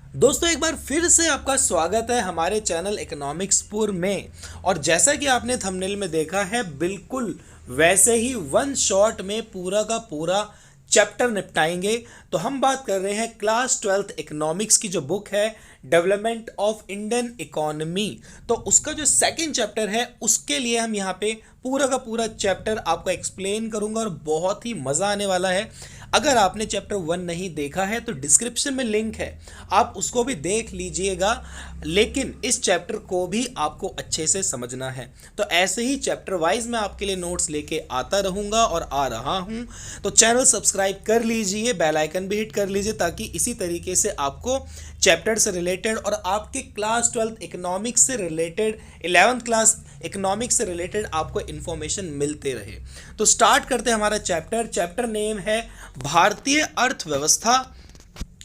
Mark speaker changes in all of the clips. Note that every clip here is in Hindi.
Speaker 1: दोस्तों एक बार फिर से आपका स्वागत है हमारे चैनल इकोनॉमिक्सपुर में। और जैसा कि आपने थंबनेल में देखा है, बिल्कुल वैसे ही वन शॉट में पूरा का पूरा चैप्टर निपटाएंगे। तो हम बात कर रहे हैं क्लास 12th इकोनॉमिक्स की जो बुक है डेवलपमेंट ऑफ इंडियन इकोनॉमी। तो उसका जो सेकंड चैप्टर है उसके लिए हम यहाँ पे पूरा का पूरा चैप्टर आपको एक्सप्लेन करूंगा और बहुत ही मज़ा आने वाला है। अगर आपने चैप्टर 1 नहीं देखा है तो डिस्क्रिप्शन में लिंक है, आप उसको भी देख लीजिएगा। लेकिन इस चैप्टर को भी आपको अच्छे से समझना है। तो ऐसे ही चैप्टर वाइज मैं आपके लिए नोट्स लेके आता रहूँगा और आ रहा हूँ। तो चैनल सब्सक्राइब कर लीजिए, बेल आइकन भी हिट कर लीजिए, ताकि इसी तरीके से आपको चैप्टर से रिलेटेड और आपके क्लास 12th इकोनॉमिक्स से रिलेटेड 11th क्लास इकोनॉमिक्स से रिलेटेड आपको इन्फॉर्मेशन मिलते रहे। तो स्टार्ट करते हैं हमारा चैप्टर नेम है भारतीय अर्थव्यवस्था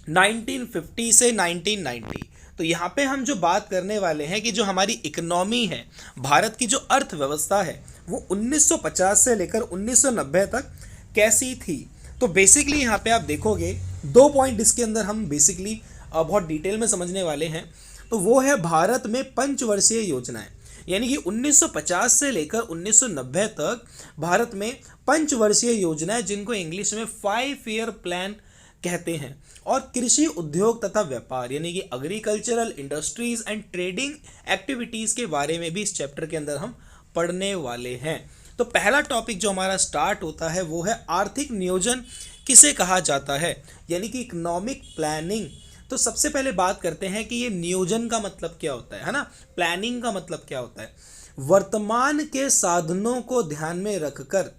Speaker 1: 1950 से 1990। तो यहाँ पे हम जो बात करने वाले हैं कि जो हमारी इकोनॉमी है, भारत की जो अर्थव्यवस्था है, वो 1950 से लेकर 1990 तक कैसी थी। तो बेसिकली यहाँ पे आप देखोगे दो पॉइंट इसके अंदर हम बेसिकली बहुत डिटेल में समझने वाले हैं। तो वो है भारत में पंचवर्षीय योजनाएं, यानी कि 1950 से लेकर 1990 तक भारत में पंचवर्षीय योजनाएं, जिनको इंग्लिश में 5 ईयर प्लान कहते हैं, और कृषि उद्योग तथा व्यापार यानी कि agricultural industries and trading activities के बारे में भी इस चैप्टर के अंदर हम पढ़ने वाले हैं। तो पहला टॉपिक जो हमारा स्टार्ट होता है वो है आर्थिक नियोजन किसे कहा जाता है, यानी कि इकोनॉमिक प्लानिंग। तो सबसे पहले बात करते हैं कि ये नियोजन का मतलब क्या होता है ना, प्लानिंग का मतलब क्या होता है। वर्तमान के साधनों को ध्यान में रखकर,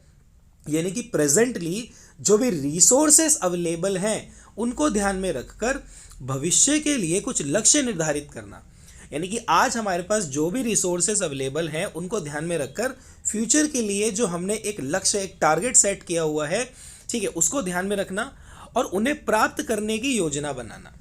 Speaker 1: यानी कि प्रेजेंटली जो भी रिसोर्सेस अवेलेबल हैं उनको ध्यान में रखकर भविष्य के लिए कुछ लक्ष्य निर्धारित करना। यानी कि आज हमारे पास जो भी रिसोर्सेस अवेलेबल हैं उनको ध्यान में रखकर फ्यूचर के लिए जो हमने एक लक्ष्य, एक टारगेट सेट किया हुआ है, ठीक है, उसको ध्यान में रखना और उन्हें प्राप्त करने की योजना बनाना।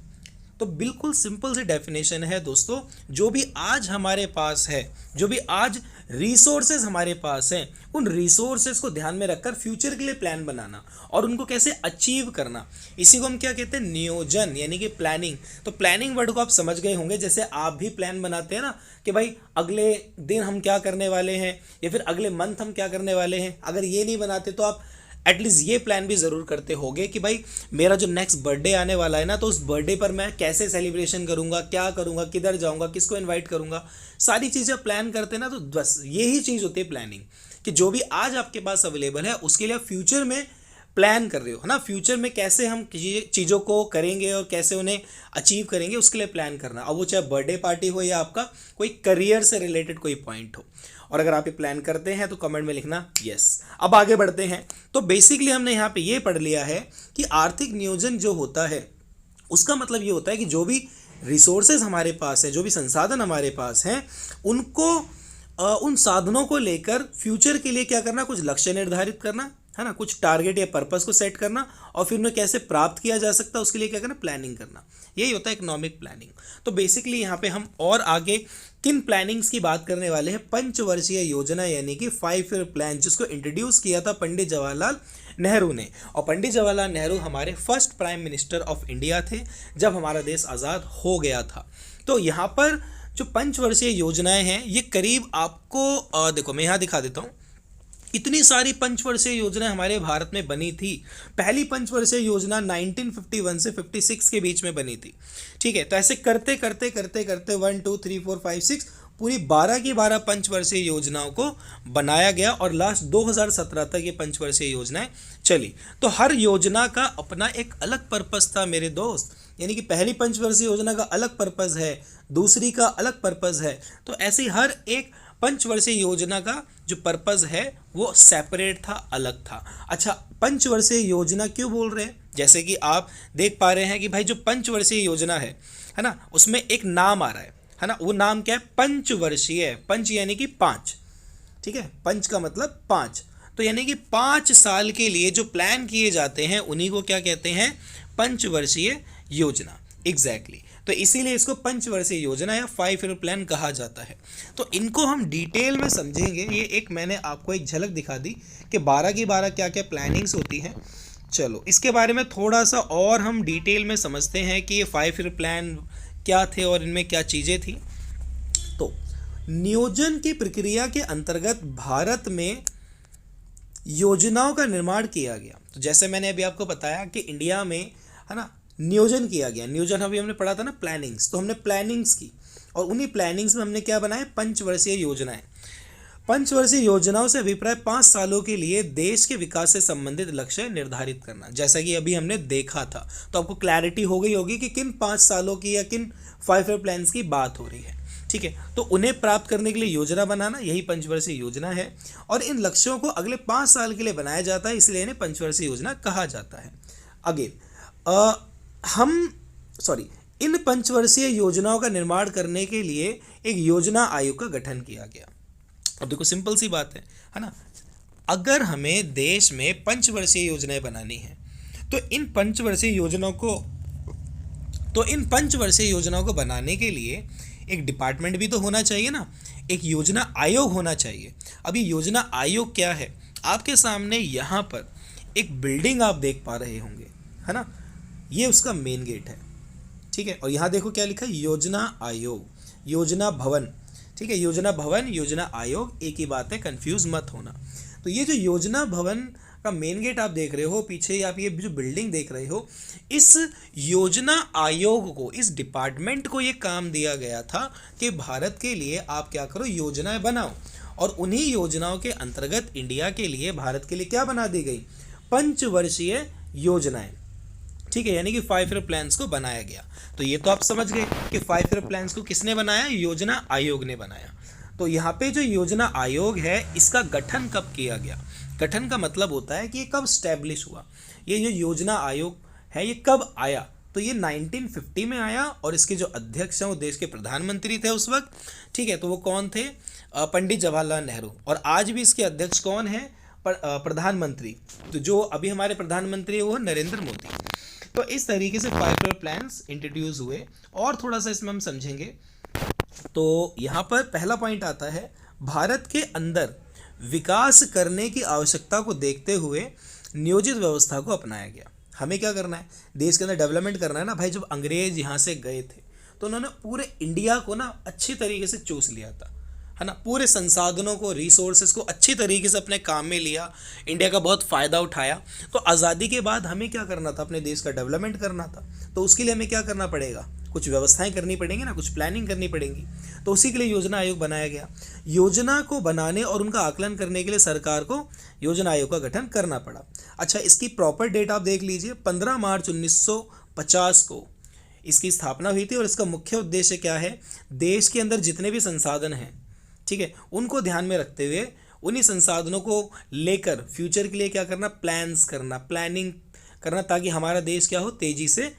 Speaker 1: तो बिल्कुल सिंपल सी डेफिनेशन है दोस्तों। जो भी आज हमारे पास है, जो भी आज रिसोर्सेज हमारे पास हैं, उन रिसोर्सेज को ध्यान में रखकर फ्यूचर के लिए प्लान बनाना और उनको कैसे अचीव करना, इसी को हम क्या कहते हैं, नियोजन यानी कि प्लानिंग। तो प्लानिंग वर्ड को आप समझ गए होंगे, जैसे आप भी प्लान बनाते हैं ना कि भाई अगले दिन हम क्या करने वाले हैं या फिर अगले मंथ हम क्या करने वाले हैं। अगर ये नहीं बनाते तो आप एटलीस्ट ये प्लान भी ज़रूर करते होगे कि भाई मेरा जो नेक्स्ट बर्थडे आने वाला है ना, तो उस बर्थडे पर मैं कैसे सेलिब्रेशन करूँगा, क्या करूँगा, किधर जाऊँगा, किसको इनवाइट करूँगा, सारी चीज़ें प्लान करते हैं ना। तो बस यही चीज़ होती है प्लानिंग, कि जो भी आज आपके पास अवेलेबल है उसके लिए आप फ्यूचर में प्लान कर रहे हो, है ना। फ्यूचर में कैसे हम चीज़ों को करेंगे और कैसे उन्हें अचीव करेंगे, उसके लिए प्लान करना। अब वो चाहे बर्थडे पार्टी हो या आपका कोई करियर से रिलेटेड कोई पॉइंट हो। और अगर आप ये प्लान करते हैं तो कमेंट में लिखना यस। अब आगे बढ़ते हैं। तो बेसिकली हमने यहाँ पे ये पढ़ लिया है कि आर्थिक नियोजन जो होता है उसका मतलब ये होता है कि जो भी रिसोर्सेज हमारे पास है, जो भी संसाधन हमारे पास हैं, उनको उन साधनों को लेकर फ्यूचर के लिए क्या करना, कुछ लक्ष्य निर्धारित करना, है ना, कुछ टारगेट या पर्पस को सेट करना और फिर उन्हें कैसे प्राप्त किया जा सकता है उसके लिए क्या करना, प्लानिंग करना। यही होता है इकोनॉमिक प्लानिंग। तो बेसिकली यहाँ पे हम और आगे किन प्लानिंग्स की बात करने वाले हैं, पंचवर्षीय योजना यानी कि 5 ईयर प्लान, जिसको इंट्रोड्यूस किया था पंडित जवाहरलाल नेहरू ने। और पंडित जवाहरलाल नेहरू हमारे first prime minister of India थे जब हमारा देश आज़ाद हो गया था। तो यहाँ पर जो पंचवर्षीय योजनाएं हैं ये करीब आपको देखो मैं यहाँ दिखा देता हूँ, इतनी सारी पंचवर्षीय योजनाएं हमारे भारत में बनी थी। पहली पंचवर्षीय योजना 1951 से 56 के बीच में बनी थी, ठीक है। तो ऐसे करते करते करते करते 1 2 3 4 5 6 पूरी 12 की 12 पंचवर्षीय योजनाओं को बनाया गया और लास्ट 2017 तक ये पंचवर्षीय योजनाएं चली। तो हर योजना का अपना एक अलग पर्पस था मेरे दोस्त, यानी कि पहली पंचवर्षीय योजना का अलग पर्पस है, दूसरी का अलग पर्पस है। तो ऐसे ही हर एक पंचवर्षीय योजना का जो पर्पस है वो सेपरेट था, अलग था। अच्छा, पंचवर्षीय योजना क्यों बोल रहे हैं, जैसे कि आप देख पा रहे हैं कि भाई जो पंचवर्षीय योजना है ना, उसमें एक नाम आ रहा है ना, वो नाम क्या है, पंचवर्षीय। पंच यानी कि 5, ठीक है, पंच का मतलब 5। तो यानी कि 5 साल के लिए जो प्लान किए जाते हैं उन्हीं को क्या कहते हैं, पंचवर्षीय योजना। एग्जैक्टली तो इसीलिए इसको पंचवर्षीय योजना या 5 ईयर प्लान कहा जाता है। तो इनको हम डिटेल में समझेंगे। ये एक मैंने आपको एक झलक दिखा दी कि 12 की 12 क्या क्या प्लानिंग्स होती हैं। चलो इसके बारे में थोड़ा सा और हम डिटेल में समझते हैं कि ये 5 ईयर प्लान क्या थे और इनमें क्या चीज़ें थी। तो नियोजन की प्रक्रिया के अंतर्गत भारत में योजनाओं का निर्माण किया गया। तो जैसे मैंने अभी आपको बताया कि इंडिया में, है ना, नियोजन किया गया। नियोजन अभी हमने पढ़ा था ना, प्लानिंग्स, तो हमने प्लानिंग्स की और उन्हीं प्लानिंग्स में हमने क्या बनाए, पंचवर्षीय योजनाएं। पंचवर्षीय योजनाओं से अभिप्राय 5 सालों के लिए देश के विकास से संबंधित लक्ष्य निर्धारित करना, जैसा कि अभी हमने देखा था। तो आपको क्लैरिटी हो गई होगी कि किन 5 सालों की या किन 5 ईयर प्लान्स की बात हो रही है। ठीक है, तो उन्हें प्राप्त करने के लिए योजना बनाना, यही पंचवर्षीय योजना है। और इन लक्ष्यों को अगले 5 साल के लिए बनाया जाता है, इसलिए इन्हें पंचवर्षीय योजना कहा जाता है। अगेन इन पंचवर्षीय योजनाओं का निर्माण करने के लिए एक योजना आयोग का गठन किया गया। अब देखो, सिंपल सी बात है ना, अगर हमें देश में पंचवर्षीय योजनाएं बनानी है तो इन पंचवर्षीय योजनाओं को बनाने के लिए एक डिपार्टमेंट भी तो होना चाहिए ना, एक योजना आयोग होना चाहिए। अभी योजना आयोग क्या है, आपके सामने यहाँ पर एक बिल्डिंग आप देख पा रहे होंगे, है ना, ये उसका मेन गेट है। ठीक है, और यहाँ देखो क्या लिखा है, योजना आयोग, योजना भवन। ठीक है, योजना भवन, योजना आयोग एक ही बात है, कंफ्यूज मत होना। तो ये जो योजना भवन का मेन गेट आप देख रहे हो, पीछे आप ये जो बिल्डिंग देख रहे हो, इस योजना आयोग को, इस डिपार्टमेंट को ये काम दिया गया था कि भारत के लिए आप क्या करो, योजनाएं बनाओ। और उन्हीं योजनाओं के अंतर्गत इंडिया के लिए, भारत के लिए क्या बना दी गई, पंचवर्षीय योजनाएं। ठीक है, यानी कि 5 ईयर प्लान्स को बनाया गया। तो ये तो आप समझ गए कि 5 ईयर प्लान्स को किसने बनाया, योजना आयोग ने बनाया। तो यहाँ पे जो योजना आयोग है, इसका गठन कब किया गया, गठन का मतलब होता है कि ये कब स्टैब्लिश हुआ। ये जो योजना आयोग है, ये कब आया, तो ये 1950 में आया और इसके जो अध्यक्ष हैं वो देश के प्रधानमंत्री थे उस वक्त। ठीक है, तो वो कौन थे, पंडित जवाहरलाल नेहरू। और आज भी इसके अध्यक्ष कौन है, प्रधानमंत्री। तो जो अभी हमारे प्रधानमंत्री है वो नरेंद्र मोदी। तो इस तरीके से 5 ईयर प्लान्स इंट्रोड्यूस हुए। और थोड़ा सा इसमें हम समझेंगे तो यहाँ पर पहला पॉइंट आता है, भारत के अंदर विकास करने की आवश्यकता को देखते हुए नियोजित व्यवस्था को अपनाया गया। हमें क्या करना है, देश के अंदर डेवलपमेंट करना है ना भाई। जब अंग्रेज यहाँ से गए थे तो उन्होंने पूरे इंडिया को ना अच्छी तरीके से चूस लिया था, है ना, पूरे संसाधनों को, रिसोर्सेज को अच्छी तरीके से अपने काम में लिया, इंडिया का बहुत फ़ायदा उठाया। तो आज़ादी के बाद हमें क्या करना था, अपने देश का डेवलपमेंट करना था। तो उसके लिए हमें क्या करना पड़ेगा, कुछ व्यवस्थाएं करनी पड़ेंगी ना, कुछ प्लानिंग करनी पड़ेगी। तो उसी के लिए योजना आयोग बनाया गया। योजना को बनाने और उनका आकलन करने के लिए सरकार को योजना आयोग का गठन करना पड़ा। अच्छा, इसकी प्रॉपर डेट आप देख लीजिए, 15 मार्च 1950 को इसकी स्थापना हुई थी। और इसका मुख्य उद्देश्य क्या है, देश के अंदर जितने भी संसाधन हैं, ठीक है, उनको ध्यान में रखते हुए उन्हीं संसाधनों को लेकर फ्यूचर के लिए क्या करना, प्लान्स करना, प्लानिंग करना, ताकि हमारा देश क्या हो, तेजी से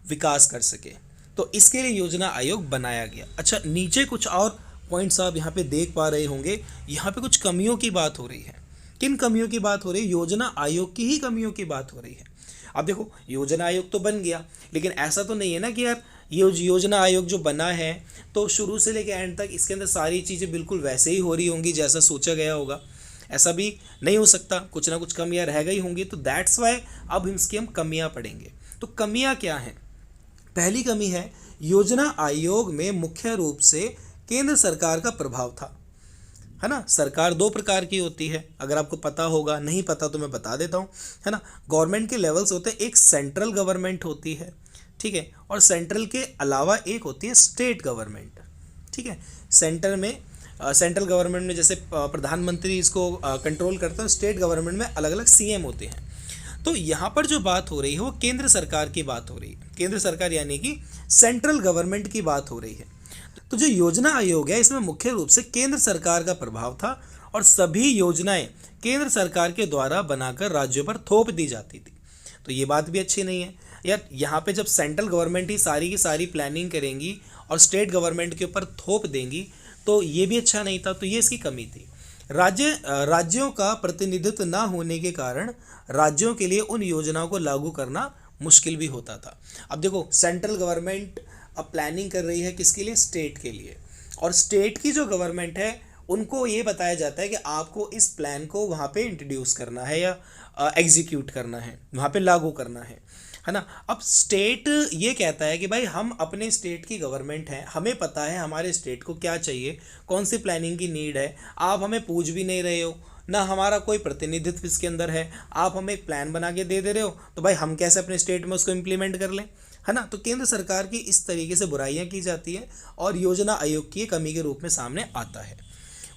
Speaker 1: विकास कर सके। तो इसके लिए योजना आयोग बनाया गया। अच्छा, नीचे कुछ और पॉइंट्स आप यहाँ पे देख पा रहे होंगे। यहाँ पे कुछ कमियों की बात हो रही है। किन कमियों की बात हो रही है, योजना आयोग की ही कमियों की बात हो रही है। अब देखो, योजना आयोग तो बन गया, लेकिन ऐसा तो नहीं है ना कि यार ये योजना आयोग जो बना है तो शुरू से लेकर एंड तक इसके अंदर सारी चीज़ें बिल्कुल वैसे ही हो रही होंगी जैसा सोचा गया होगा। ऐसा भी नहीं हो सकता, कुछ ना कुछ कमियां रह गई होंगी। तो दैट्स वाई अब इसकी हम कमियां पढ़ेंगे। तो कमियां क्या हैं, पहली कमी है, योजना आयोग में मुख्य रूप से केंद्र सरकार का प्रभाव था, है ना। सरकार 2 प्रकार की होती है, अगर आपको पता होगा, नहीं पता तो मैं बता देता हूँ, है ना। गवर्नमेंट के लेवल्स होते हैं, एक सेंट्रल गवर्नमेंट होती है, ठीक है, और सेंट्रल के अलावा एक होती है स्टेट गवर्नमेंट, ठीक है। सेंट्रल गवर्नमेंट में जैसे प्रधानमंत्री इसको कंट्रोल करता है, स्टेट गवर्नमेंट में अलग अलग सीएम होते हैं। तो यहाँ पर जो बात हो रही है वो केंद्र सरकार की बात हो रही है, केंद्र सरकार यानी कि सेंट्रल गवर्नमेंट की बात हो रही है। तो जो योजना आयोग है इसमें मुख्य रूप से केंद्र सरकार का प्रभाव था और सभी योजनाएं केंद्र सरकार के द्वारा बनाकर राज्यों पर थोप दी जाती थी। तो ये बात भी अच्छी नहीं है यार, यहाँ पे जब सेंट्रल गवर्नमेंट ही सारी की सारी प्लानिंग करेंगी और स्टेट गवर्नमेंट के ऊपर थोप देंगी तो ये भी अच्छा नहीं था। तो ये इसकी कमी थी। राज्यों का प्रतिनिधित्व ना होने के कारण राज्यों के लिए उन योजनाओं को लागू करना मुश्किल भी होता था। अब देखो, सेंट्रल गवर्नमेंट अब प्लानिंग कर रही है किसके लिए, स्टेट के लिए, और स्टेट की जो गवर्नमेंट है उनको ये बताया जाता है कि आपको इस प्लान को वहाँ पे इंट्रोड्यूस करना है या एग्जीक्यूट करना है, वहाँ पे लागू करना है। है ना। अब स्टेट ये कहता है कि भाई हम अपने स्टेट की गवर्नमेंट हैं, हमें पता है हमारे स्टेट को क्या चाहिए, कौन सी प्लानिंग की नीड है, आप हमें पूछ भी नहीं रहे हो, ना हमारा कोई प्रतिनिधित्व इसके अंदर है, आप हमें एक प्लान बना के दे रहे हो, तो भाई हम कैसे अपने स्टेट में उसको इम्प्लीमेंट कर लें, है ना। तो केंद्र सरकार की इस तरीके से बुराइयां की जाती है और योजना आयोग की कमी के रूप में सामने आता है।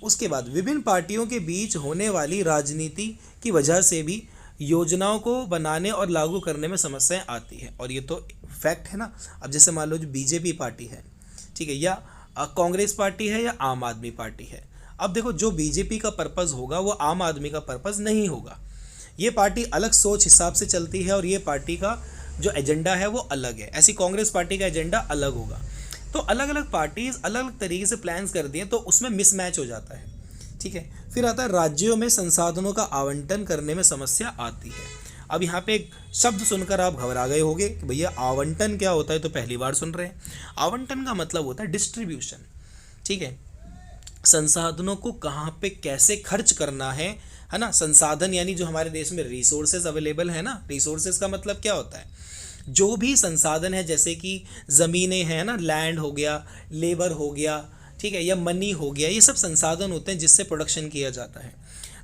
Speaker 1: उसके बाद विभिन्न पार्टियों के बीच होने वाली राजनीति की वजह से भी योजनाओं को बनाने और लागू करने में समस्याएं आती है, और ये तो फैक्ट है ना। अब जैसे मान लो जो बीजेपी पार्टी है, ठीक है, या कांग्रेस पार्टी है या आम आदमी पार्टी है। अब देखो, जो बीजेपी का पर्पज़ होगा वो आम आदमी का पर्पज़ नहीं होगा। ये पार्टी अलग सोच हिसाब से चलती है और ये पार्टी का जो एजेंडा है वो अलग है। ऐसी कांग्रेस पार्टी का एजेंडा अलग होगा। तो अलग अलग पार्टीज अलग अलग तरीके से प्लान्स कर दिए तो उसमें मिसमैच हो जाता है, ठीक है। फिर आता है राज्यों में संसाधनों का आवंटन करने में समस्या आती है। अब यहाँ पे एक शब्द सुनकर आप घबरा गए होंगे कि भैया आवंटन क्या होता है, तो पहली बार सुन रहे हैं। आवंटन का मतलब होता है डिस्ट्रीब्यूशन, ठीक है। संसाधनों को कहाँ पे कैसे खर्च करना है ना। संसाधन यानी जो हमारे देश में रिसोर्सेज अवेलेबल है ना। रिसोर्सेज का मतलब क्या होता है, जो भी संसाधन है, जैसे कि ज़मीनें हैं ना, लैंड हो गया, लेबर हो गया, ठीक है, या मनी हो गया, ये सब संसाधन होते हैं जिससे प्रोडक्शन किया जाता है।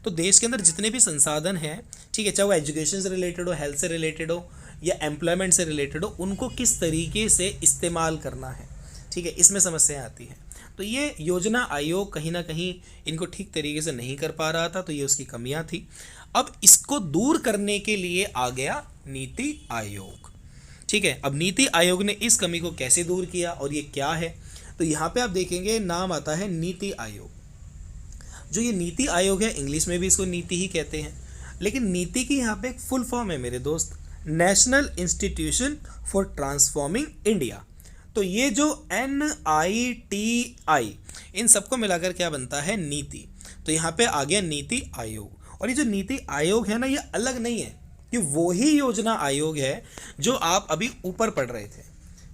Speaker 1: तो देश के अंदर जितने भी संसाधन हैं, ठीक है, चाहे वो एजुकेशन से रिलेटेड हो, हेल्थ से रिलेटेड हो या एम्प्लॉयमेंट से रिलेटेड हो, उनको किस तरीके से इस्तेमाल करना है, ठीक है, इसमें समस्याएं आती हैं। तो ये योजना आयोग कहीं ना कहीं इनको ठीक तरीके से नहीं कर पा रहा था, तो ये उसकी कमियां थी। अब इसको दूर करने के लिए आ गया नीति आयोग, ठीक है। अब नीति आयोग ने इस कमी को कैसे दूर किया और ये क्या है, तो यहाँ पे आप देखेंगे नाम आता है नीति आयोग। जो ये नीति आयोग है, इंग्लिश में भी इसको नीति ही कहते हैं, लेकिन नीति की यहाँ पे एक फुल फॉर्म है मेरे दोस्त, national institution for transforming India. तो ये जो NITI, इन सबको मिलाकर क्या बनता है, नीति। तो यहाँ पे आ गया नीति आयोग। और ये जो नीति आयोग है ना, ये अलग नहीं है, कि वो ही योजना आयोग है जो आप अभी ऊपर पढ़ रहे थे।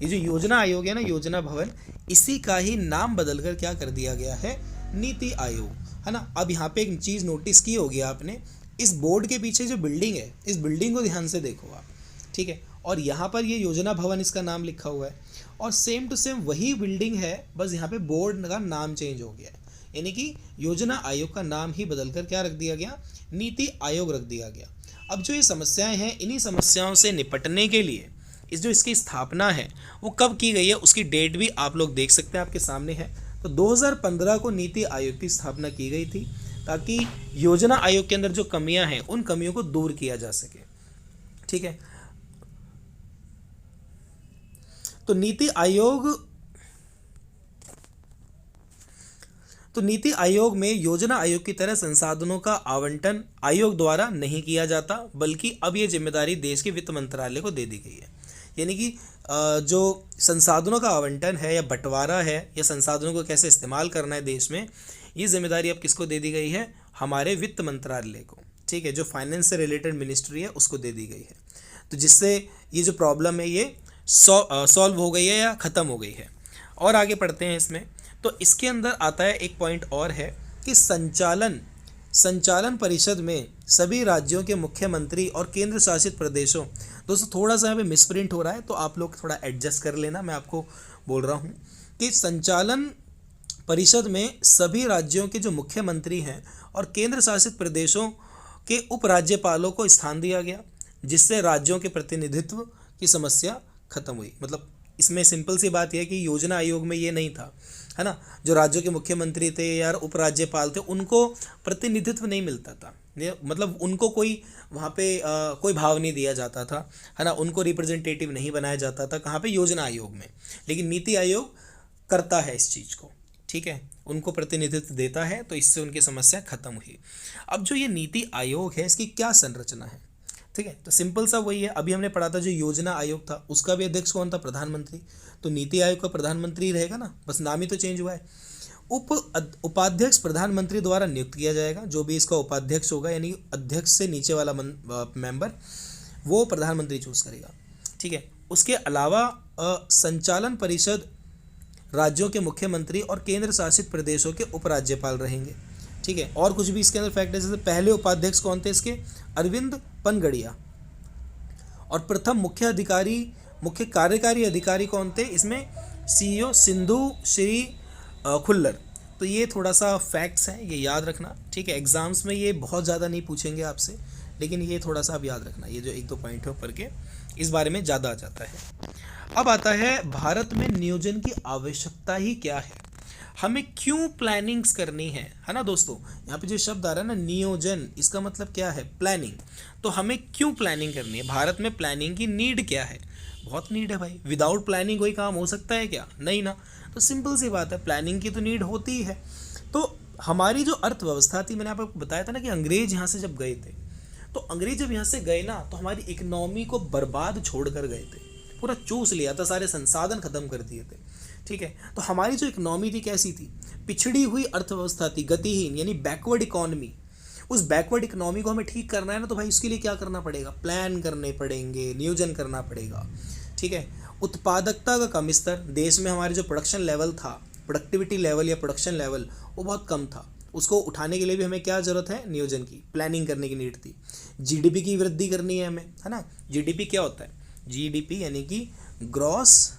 Speaker 1: ये जो योजना आयोग है ना, योजना भवन, इसी का ही नाम बदलकर क्या कर दिया गया है, नीति आयोग, है ना। अब यहाँ पे एक चीज़ नोटिस की होगी आपने, इस बोर्ड के पीछे जो बिल्डिंग है, इस बिल्डिंग को ध्यान से देखो आप, ठीक है। और यहाँ पर ये योजना भवन इसका नाम लिखा हुआ है, और सेम टू सेम वही बिल्डिंग है, बस यहाँ पे बोर्ड का नाम चेंज हो गया है। यानी कि योजना आयोग का नाम ही बदलकर क्या रख दिया गया, नीति आयोग रख दिया गया। अब जो ये समस्याएं हैं, इन्हीं समस्याओं से निपटने के लिए इस जो इसकी स्थापना है वो कब की गई है, उसकी डेट भी आप लोग देख सकते हैं, आपके सामने है। तो 2015 को नीति आयोग की स्थापना की गई थी, ताकि योजना आयोग के अंदर जो कमियां हैं उन कमियों को दूर किया जा सके, ठीक है। तो नीति आयोग में योजना आयोग की तरह संसाधनों का आवंटन आयोग द्वारा नहीं किया जाता, बल्कि अब ये जिम्मेदारी देश के वित्त मंत्रालय को दे दी गई है। यानी कि जो संसाधनों का आवंटन है या बंटवारा है या संसाधनों को कैसे इस्तेमाल करना है देश में, ये जिम्मेदारी अब किसको दे दी गई है, हमारे वित्त मंत्रालय को, ठीक है। जो फाइनेंस से रिलेटेड मिनिस्ट्री है उसको दे दी गई है। तो जिससे ये जो प्रॉब्लम है ये सॉल्व हो गई है या ख़त्म हो गई है। और आगे पढ़ते हैं इसमें। तो इसके अंदर आता है एक पॉइंट और है कि संचालन परिषद में सभी राज्यों के मुख्यमंत्री और केंद्र शासित प्रदेशों, दोस्तों थोड़ा सा यहाँ पे मिसप्रिंट हो रहा है तो आप लोग थोड़ा एडजस्ट कर लेना, मैं आपको बोल रहा हूँ कि संचालन परिषद में सभी राज्यों के जो मुख्यमंत्री हैं और केंद्र शासित प्रदेशों के उपराज्यपालों को स्थान दिया गया, जिससे राज्यों के प्रतिनिधित्व की समस्या खत्म हुई। मतलब इसमें सिंपल सी बात यह है कि योजना आयोग में ये नहीं था, है ना। जो राज्यों के मुख्यमंत्री थे या उपराज्यपाल थे उनको प्रतिनिधित्व नहीं मिलता था, मतलब उनको कोई वहाँ पे कोई भाव नहीं दिया जाता था, है ना। उनको रिप्रेजेंटेटिव नहीं बनाया जाता था, कहाँ पे, योजना आयोग में। लेकिन नीति आयोग करता है इस चीज़ को, ठीक है, उनको प्रतिनिधित्व देता है, तो इससे उनकी समस्या खत्म हुई। अब जो ये नीति आयोग है इसकी क्या संरचना है, ठीक है। तो सिंपल सा वही है, अभी हमने पढ़ा था जो योजना आयोग था उसका भी अध्यक्ष कौन था, प्रधानमंत्री। तो नीति आयोग का प्रधानमंत्री रहेगा ना, बस नाम ही तो चेंज हुआ है। उपाध्यक्ष प्रधानमंत्री द्वारा नियुक्त किया जाएगा, जो भी इसका उपाध्यक्ष होगा, यानी अध्यक्ष से नीचे वाला मेंबर वो प्रधानमंत्री चूज करेगा, ठीक है। उसके अलावा संचालन परिषद राज्यों के मुख्यमंत्री और केंद्र शासित प्रदेशों के उपराज्यपाल रहेंगे, ठीक है। और कुछ भी इसके अंदर फैक्ट है, जैसे पहले उपाध्यक्ष कौन थे इसके, अरविंद पनगड़िया, और प्रथम मुख्य कार्यकारी अधिकारी कौन थे इसमें? सीईओ सिंधु श्री खुल्लर। तो ये थोड़ा सा फैक्ट्स हैं, ये याद रखना, ठीक है। एग्जाम्स में ये बहुत ज़्यादा नहीं पूछेंगे आपसे, लेकिन ये थोड़ा सा आप याद रखना, ये जो एक दो पॉइंट है ऊपर के, इस बारे में ज़्यादा आ जाता है। अब आता है भारत में नियोजन की आवश्यकता ही क्या है, हमें क्यों प्लानिंग्स करनी है ना दोस्तों। यहाँ पे जो शब्द आ रहा है ना नियोजन, इसका मतलब क्या है? प्लानिंग। तो हमें क्यों प्लानिंग करनी है, भारत में प्लानिंग की नीड क्या है? बहुत नीड है भाई, विदाउट प्लानिंग कोई काम हो सकता है क्या? नहीं ना। तो सिंपल सी बात है, प्लानिंग की तो नीड होती ही है। तो हमारी जो अर्थव्यवस्था थी, मैंने आपको बताया था ना कि अंग्रेज यहाँ से जब गए थे, तो अंग्रेज जब यहाँ से गए ना, तो हमारी इकोनॉमी को बर्बाद छोड़ कर गए थे, पूरा चूस लिया था, सारे संसाधन खत्म कर दिए थे, ठीक है। तो हमारी जो इकोनॉमी थी कैसी थी? पिछड़ी हुई अर्थव्यवस्था थी, गतिहीन, यानी बैकवर्ड इकोनॉमी। उस बैकवर्ड इकोनॉमी को हमें ठीक करना है ना, तो भाई उसके लिए क्या करना पड़ेगा? प्लान करने पड़ेंगे, नियोजन करना पड़ेगा, ठीक है। उत्पादकता का कम स्तर, देश में हमारे जो प्रोडक्शन लेवल था, प्रोडक्टिविटी लेवल या प्रोडक्शन लेवल, वो बहुत कम था, उसको उठाने के लिए भी हमें क्या ज़रूरत है? नियोजन की, प्लानिंग करने की नीड थी। जीडीपी की वृद्धि करनी है हमें, है ना। जीडीपी क्या होता है? जीडीपी यानी कि ग्रॉस,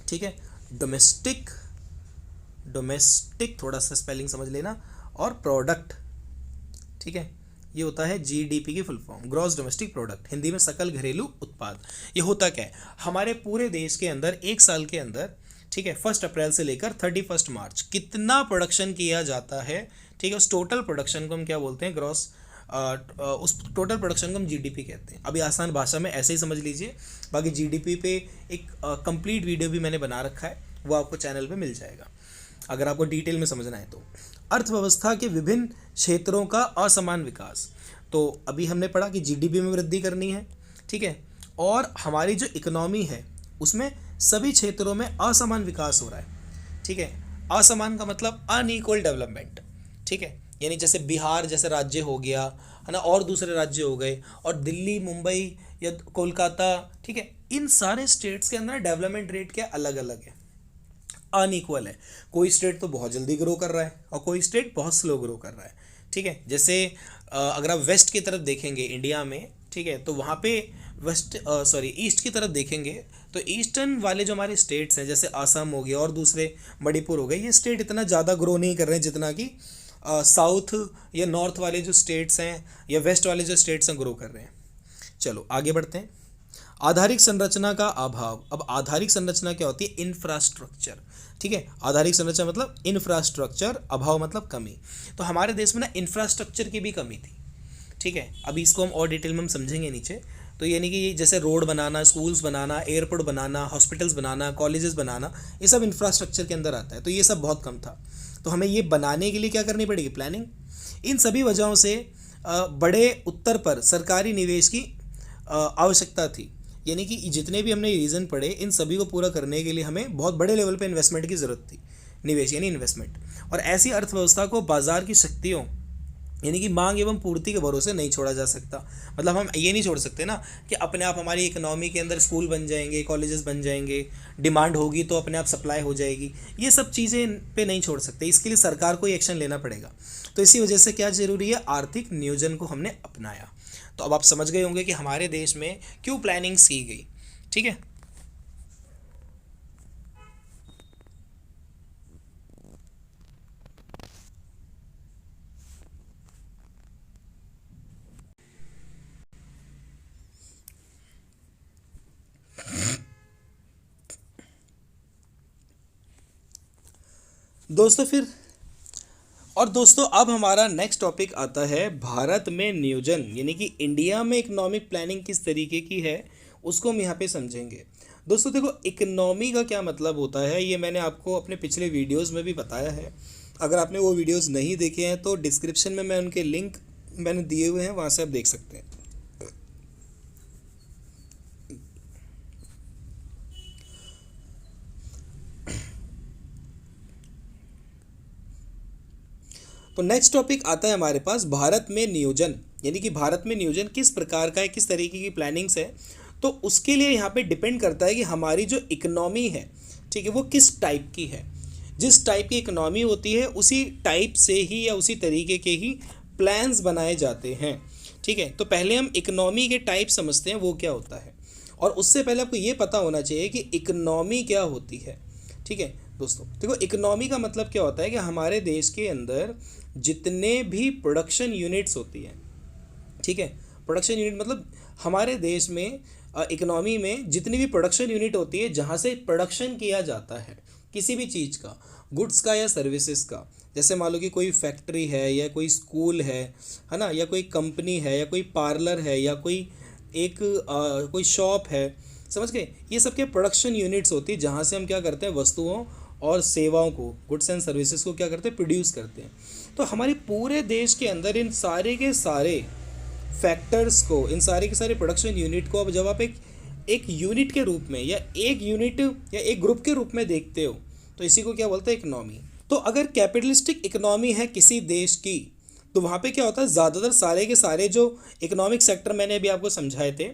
Speaker 1: ठीक है, डोमेस्टिक थोड़ा सा स्पेलिंग समझ लेना, और प्रोडक्ट, ठीक है, ये होता है जीडीपी की full form, gross domestic product, Hindi में सकल घरेलू उत्पाद। ये होता क्या है? हमारे पूरे देश के अंदर एक साल के अंदर, ठीक है, 1 अप्रैल से लेकर 31 मार्च कितना प्रोडक्शन किया जाता है, ठीक है, उस टोटल प्रोडक्शन को हम क्या बोलते हैं? ग्रॉस, उस टोटल प्रोडक्शन को हम जीडीपी कहते हैं। अभी आसान भाषा में ऐसे ही समझ लीजिए, बाकी जीडीपी पे एक कंप्लीट वीडियो भी मैंने बना रखा है, वो आपको चैनल पे मिल जाएगा अगर आपको डिटेल में समझना है तो। अर्थव्यवस्था के विभिन्न क्षेत्रों का असमान विकास, तो अभी हमने पढ़ा कि जीडीपी में वृद्धि करनी है, ठीक है, और हमारी जो इकोनॉमी है उसमें सभी क्षेत्रों में असमान विकास हो रहा है, ठीक है। असमान का मतलब अनइक्वल डेवलपमेंट, ठीक है, यानी जैसे बिहार जैसे राज्य हो गया, है ना, और दूसरे राज्य हो गए, और दिल्ली, मुंबई या कोलकाता, ठीक है, इन सारे स्टेट्स के अंदर डेवलपमेंट रेट क्या अलग अलग है, अनइक्वल है। कोई स्टेट तो बहुत जल्दी ग्रो कर रहा है और कोई स्टेट बहुत स्लो ग्रो कर रहा है, ठीक है। जैसे अगर आप वेस्ट की तरफ देखेंगे इंडिया में, ठीक है, तो वहाँ पे ईस्ट की तरफ देखेंगे तो ईस्टर्न वाले जो हमारे स्टेट्स हैं, जैसे असम हो गया और दूसरे मणिपुर हो गए, ये स्टेट इतना ज़्यादा ग्रो नहीं कर रहे हैं जितना कि साउथ या नॉर्थ वाले जो स्टेट्स हैं या वेस्ट वाले जो स्टेट्स हैं ग्रो कर रहे हैं। चलो आगे बढ़ते हैं। आधारिक संरचना का अभाव। अब आधारिक संरचना क्या होती है? इंफ्रास्ट्रक्चर, ठीक है। आधारिक संरचना मतलब इंफ्रास्ट्रक्चर, अभाव मतलब कमी। तो हमारे देश में ना इंफ्रास्ट्रक्चर की भी कमी थी, ठीक है। अभी इसको हम और डिटेल में हम समझेंगे नीचे। तो यानी कि जैसे रोड बनाना, स्कूल्स बनाना, एयरपोर्ट बनाना, हॉस्पिटल्स बनाना, कॉलेजेस बनाना, ये सब इंफ्रास्ट्रक्चर के अंदर आता है। तो ये सब बहुत कम था, तो हमें ये बनाने के लिए क्या करनी पड़ेगी? प्लानिंग। इन सभी वजहों से बड़े उत्तर पर सरकारी निवेश की आवश्यकता थी, यानी कि जितने भी हमने रीज़न पढ़े, इन सभी को पूरा करने के लिए हमें बहुत बड़े लेवल पे इन्वेस्टमेंट की ज़रूरत थी। निवेश यानी इन्वेस्टमेंट। और ऐसी अर्थव्यवस्था को बाजार की शक्तियों यानी कि मांग एवं पूर्ति के भरोसे नहीं छोड़ा जा सकता। मतलब हम ये नहीं छोड़ सकते ना कि अपने आप हमारी इकोनॉमी के अंदर स्कूल बन जाएंगे, कॉलेजेस बन जाएंगे, डिमांड होगी तो अपने आप सप्लाई हो जाएगी, ये सब चीज़ें पे नहीं छोड़ सकते। इसके लिए सरकार को ही एक्शन लेना पड़ेगा। तो इसी वजह से क्या ज़रूरी है? आर्थिक नियोजन को हमने अपनाया। तो अब आप समझ गए होंगे कि हमारे देश में क्यों प्लानिंग्स की गई, ठीक है। दोस्तों अब हमारा नेक्स्ट टॉपिक आता है भारत में नियोजन, यानी कि इंडिया में इकोनॉमिक प्लानिंग किस तरीके की है उसको हम यहाँ पे समझेंगे। दोस्तों देखो, इकोनॉमी का क्या मतलब होता है ये मैंने आपको अपने पिछले वीडियोस में भी बताया है। अगर आपने वो वीडियोस नहीं देखे हैं तो डिस्क्रिप्शन में मैं उनके लिंक मैंने दिए हुए हैं, वहाँ से आप देख सकते हैं। तो नेक्स्ट टॉपिक आता है हमारे पास भारत में नियोजन, यानी कि भारत में नियोजन किस प्रकार का है, किस तरीके की प्लानिंग्स है। तो उसके लिए यहाँ पे डिपेंड करता है कि हमारी जो इकोनॉमी है, ठीक है, वो किस टाइप की है। जिस टाइप की इकोनॉमी होती है उसी टाइप से ही या उसी तरीके के ही प्लान्स बनाए जाते हैं, ठीक है, तो पहले हम इकोनॉमी के टाइप समझते हैं वो क्या होता है, और उससे पहले आपको ये पता होना चाहिए कि इकोनॉमी क्या होती है। ठीक है दोस्तों, देखो इकोनॉमी का मतलब क्या होता है कि हमारे देश के अंदर जितने भी प्रोडक्शन यूनिट्स होती हैं, ठीक है, प्रोडक्शन यूनिट मतलब हमारे देश में इकोनॉमी में जितनी भी प्रोडक्शन यूनिट होती है जहाँ से प्रोडक्शन किया जाता है किसी भी चीज़ का, गुड्स का या सर्विसेज का, जैसे मान लो कि कोई फैक्ट्री है या कोई स्कूल है ना, या कोई कंपनी है या कोई पार्लर है या कोई एक कोई शॉप है, समझ गए, ये सब के प्रोडक्शन यूनिट्स होती है जहाँ से हम क्या करते हैं, वस्तुओं और सेवाओं को, गुड्स एंड सर्विसेज को क्या करते हैं, प्रोड्यूस करते हैं। तो हमारे पूरे देश के अंदर इन सारे के सारे फैक्टर्स को, इन सारे के सारे प्रोडक्शन यूनिट को अब जब आप एक यूनिट के रूप में या एक यूनिट या एक ग्रुप के रूप में देखते हो तो इसी को क्या बोलते हैं, इकोनॉमी। तो अगर कैपिटलिस्टिक इकोनॉमी है किसी देश की तो वहाँ पे क्या होता है, ज़्यादातर सारे के सारे जो इकोनॉमिक सेक्टर मैंने अभी आपको समझाए थे